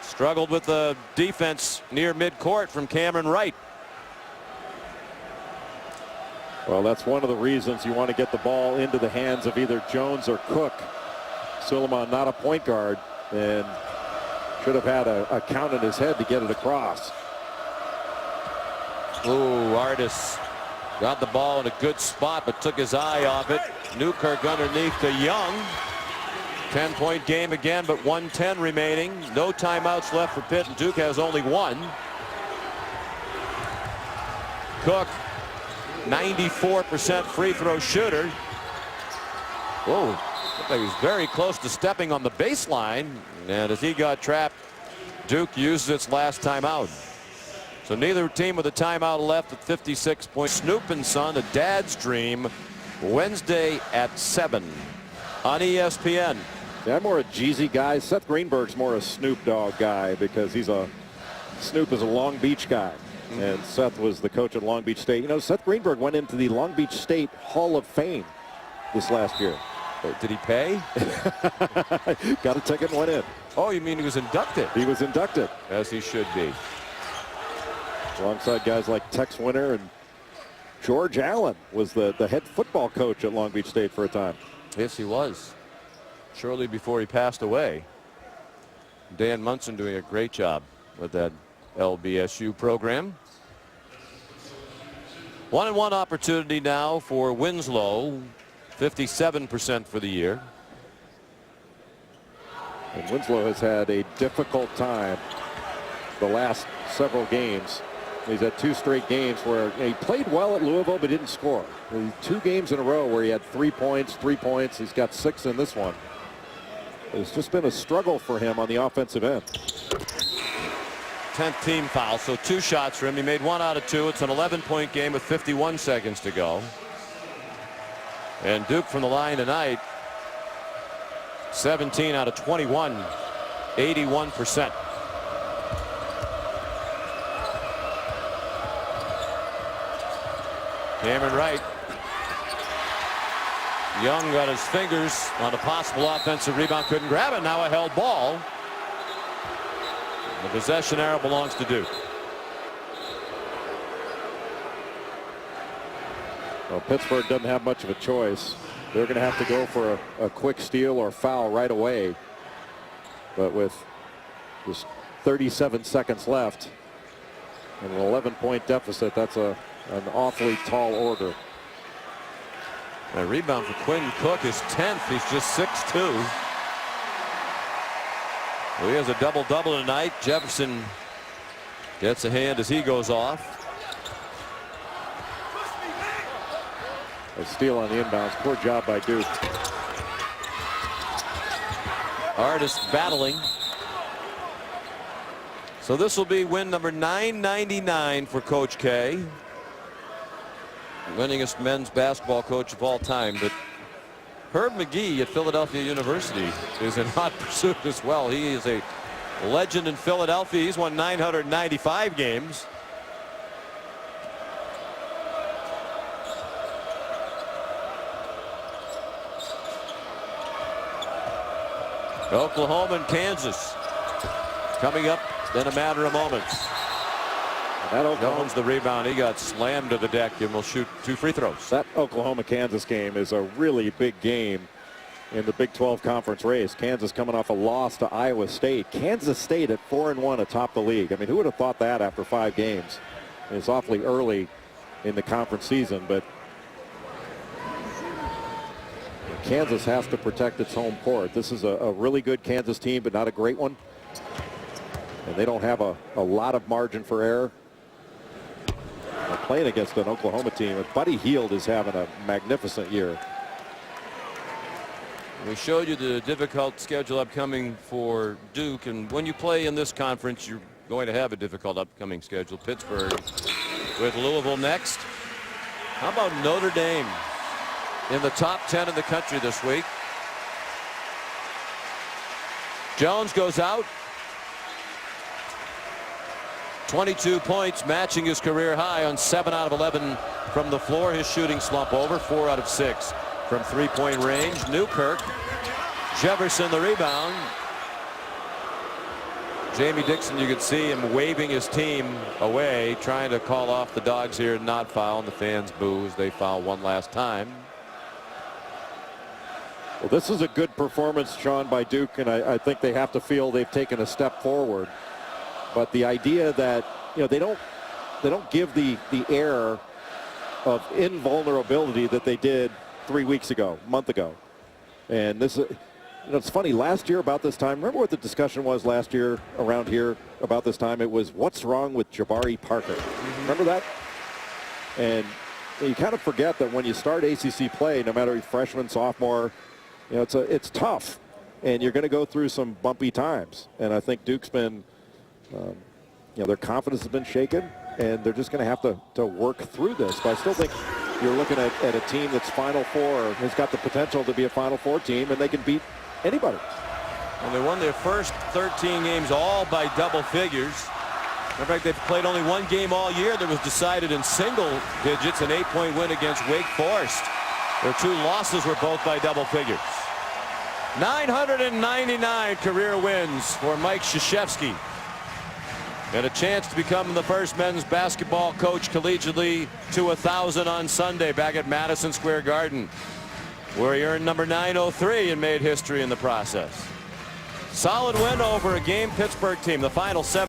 Struggled with the defense near midcourt from Cameron Wright. Well, that's one of the reasons you want to get the ball into the hands of either Jones or Cook. Suleiman not a point guard, and should have had a count in his head to get it across. Ooh, Artis got the ball in a good spot, but took his eye off it. Newkirk underneath to Young. 10-point game again, but 1:10 remaining. No timeouts left for Pitt, and Duke has only one. Cook, 94% free throw shooter. Whoa, looked like he was very close to stepping on the baseline, and as he got trapped, Duke uses its last timeout. So neither team with a timeout left at 56 points. Snoop and Son, A Dad's Dream, Wednesday at 7 on ESPN. Yeah, I'm more a Jeezy guy. Seth Greenberg's more a Snoop Dogg guy because Snoop is a Long Beach guy. And Seth was the coach at Long Beach State. You know, Seth Greenberg went into the Long Beach State Hall of Fame this last year. Did he pay? Got a ticket and went in. Oh, you mean he was inducted? He was inducted. As he should be. Alongside guys like Tex Winter, and George Allen was the head football coach at Long Beach State for a time. Yes, he was. Shortly before he passed away. Dan Munson doing a great job with that LBSU program. 1-1 opportunity now for Winslow. 57% for the year. And Winslow has had a difficult time the last several games. He's had 2 straight games where he played well at Louisville but didn't score. 2 games in a row where he had 3 points. He's got 6 in this one. It's just been a struggle for him on the offensive end. 10th team foul, so 2 shots for him. He made 1 out of 2. It's an 11-point game with 51 seconds to go. And Duke from the line tonight, 17 out of 21, 81%. Cameron Wright. Young got his fingers on a possible offensive rebound, couldn't grab it. Now a held ball. The possession arrow belongs to Duke. Well, Pittsburgh doesn't have much of a choice. They're going to have to go for a quick steal or foul right away. But with just 37 seconds left and an 11-point deficit, that's an awfully tall order. A rebound for Quinn Cook is 10th. He's just 6'2". Well, he has a double-double tonight. Jefferson gets a hand as he goes off. A steal on the inbounds. Poor job by Duke. Artis battling. So this will be win number 999 for Coach K. Winningest men's basketball coach of all time. But Herb McGee at Philadelphia University is in hot pursuit as well. He is a legend in Philadelphia. He's won 995 games. Oklahoma and Kansas. coming up in a matter of moments. Jones the rebound. He got slammed to the deck and will shoot 2 free throws. That Oklahoma-Kansas game is a really big game in the Big 12 conference race. Kansas coming off a loss to Iowa State. Kansas State at 4-1 atop the league. I mean, who would have thought that after 5 games? It's awfully early in the conference season, but Kansas has to protect its home court. This is a really good Kansas team, but not a great one. And they don't have a lot of margin for error. They're playing against an Oklahoma team. Buddy Hield is having a magnificent year. We showed you the difficult schedule upcoming for Duke, and when you play in this conference, you're going to have a difficult upcoming schedule. Pittsburgh with Louisville next. How about Notre Dame in the top 10 in the country this week? Jones goes out. 22 points, matching his career high on 7 out of 11 from the floor. His shooting slump over. 4 out of 6 from three-point range. Newkirk, Jefferson the rebound. Jamie Dixon, you could see him waving his team away, trying to call off the Dogs here and not foul, and the fans boo as they foul one last time. Well, this is a good performance, Sean, by Duke, and I think they have to feel they've taken a step forward. But the idea that, you know, they don't give the air of invulnerability that they did 3 weeks ago, a month ago. And this, you know, it's funny, last year about this time, remember what the discussion was last year around here about this time? It was, what's wrong with Jabari Parker? Remember that? And you kind of forget that when you start ACC play, no matter if freshman, sophomore, you know, it's tough. And you're going to go through some bumpy times. And I think Duke's been, you know, their confidence has been shaken, and they're just going to have to work through this. But I still think you're looking at a team that's Final Four, has got the potential to be a Final Four team, and they can beat anybody. And they won their first 13 games all by double figures. In fact, they've played only 1 game all year that was decided in single digits, an 8-point win against Wake Forest. Their 2 losses were both by double figures. 999 career wins for Mike Krzyzewski. And a chance to become the first men's basketball coach collegiately to 1,000 on Sunday back at Madison Square Garden, where he earned number 903 and made history in the process. Solid win over a game Pittsburgh team. The final 7.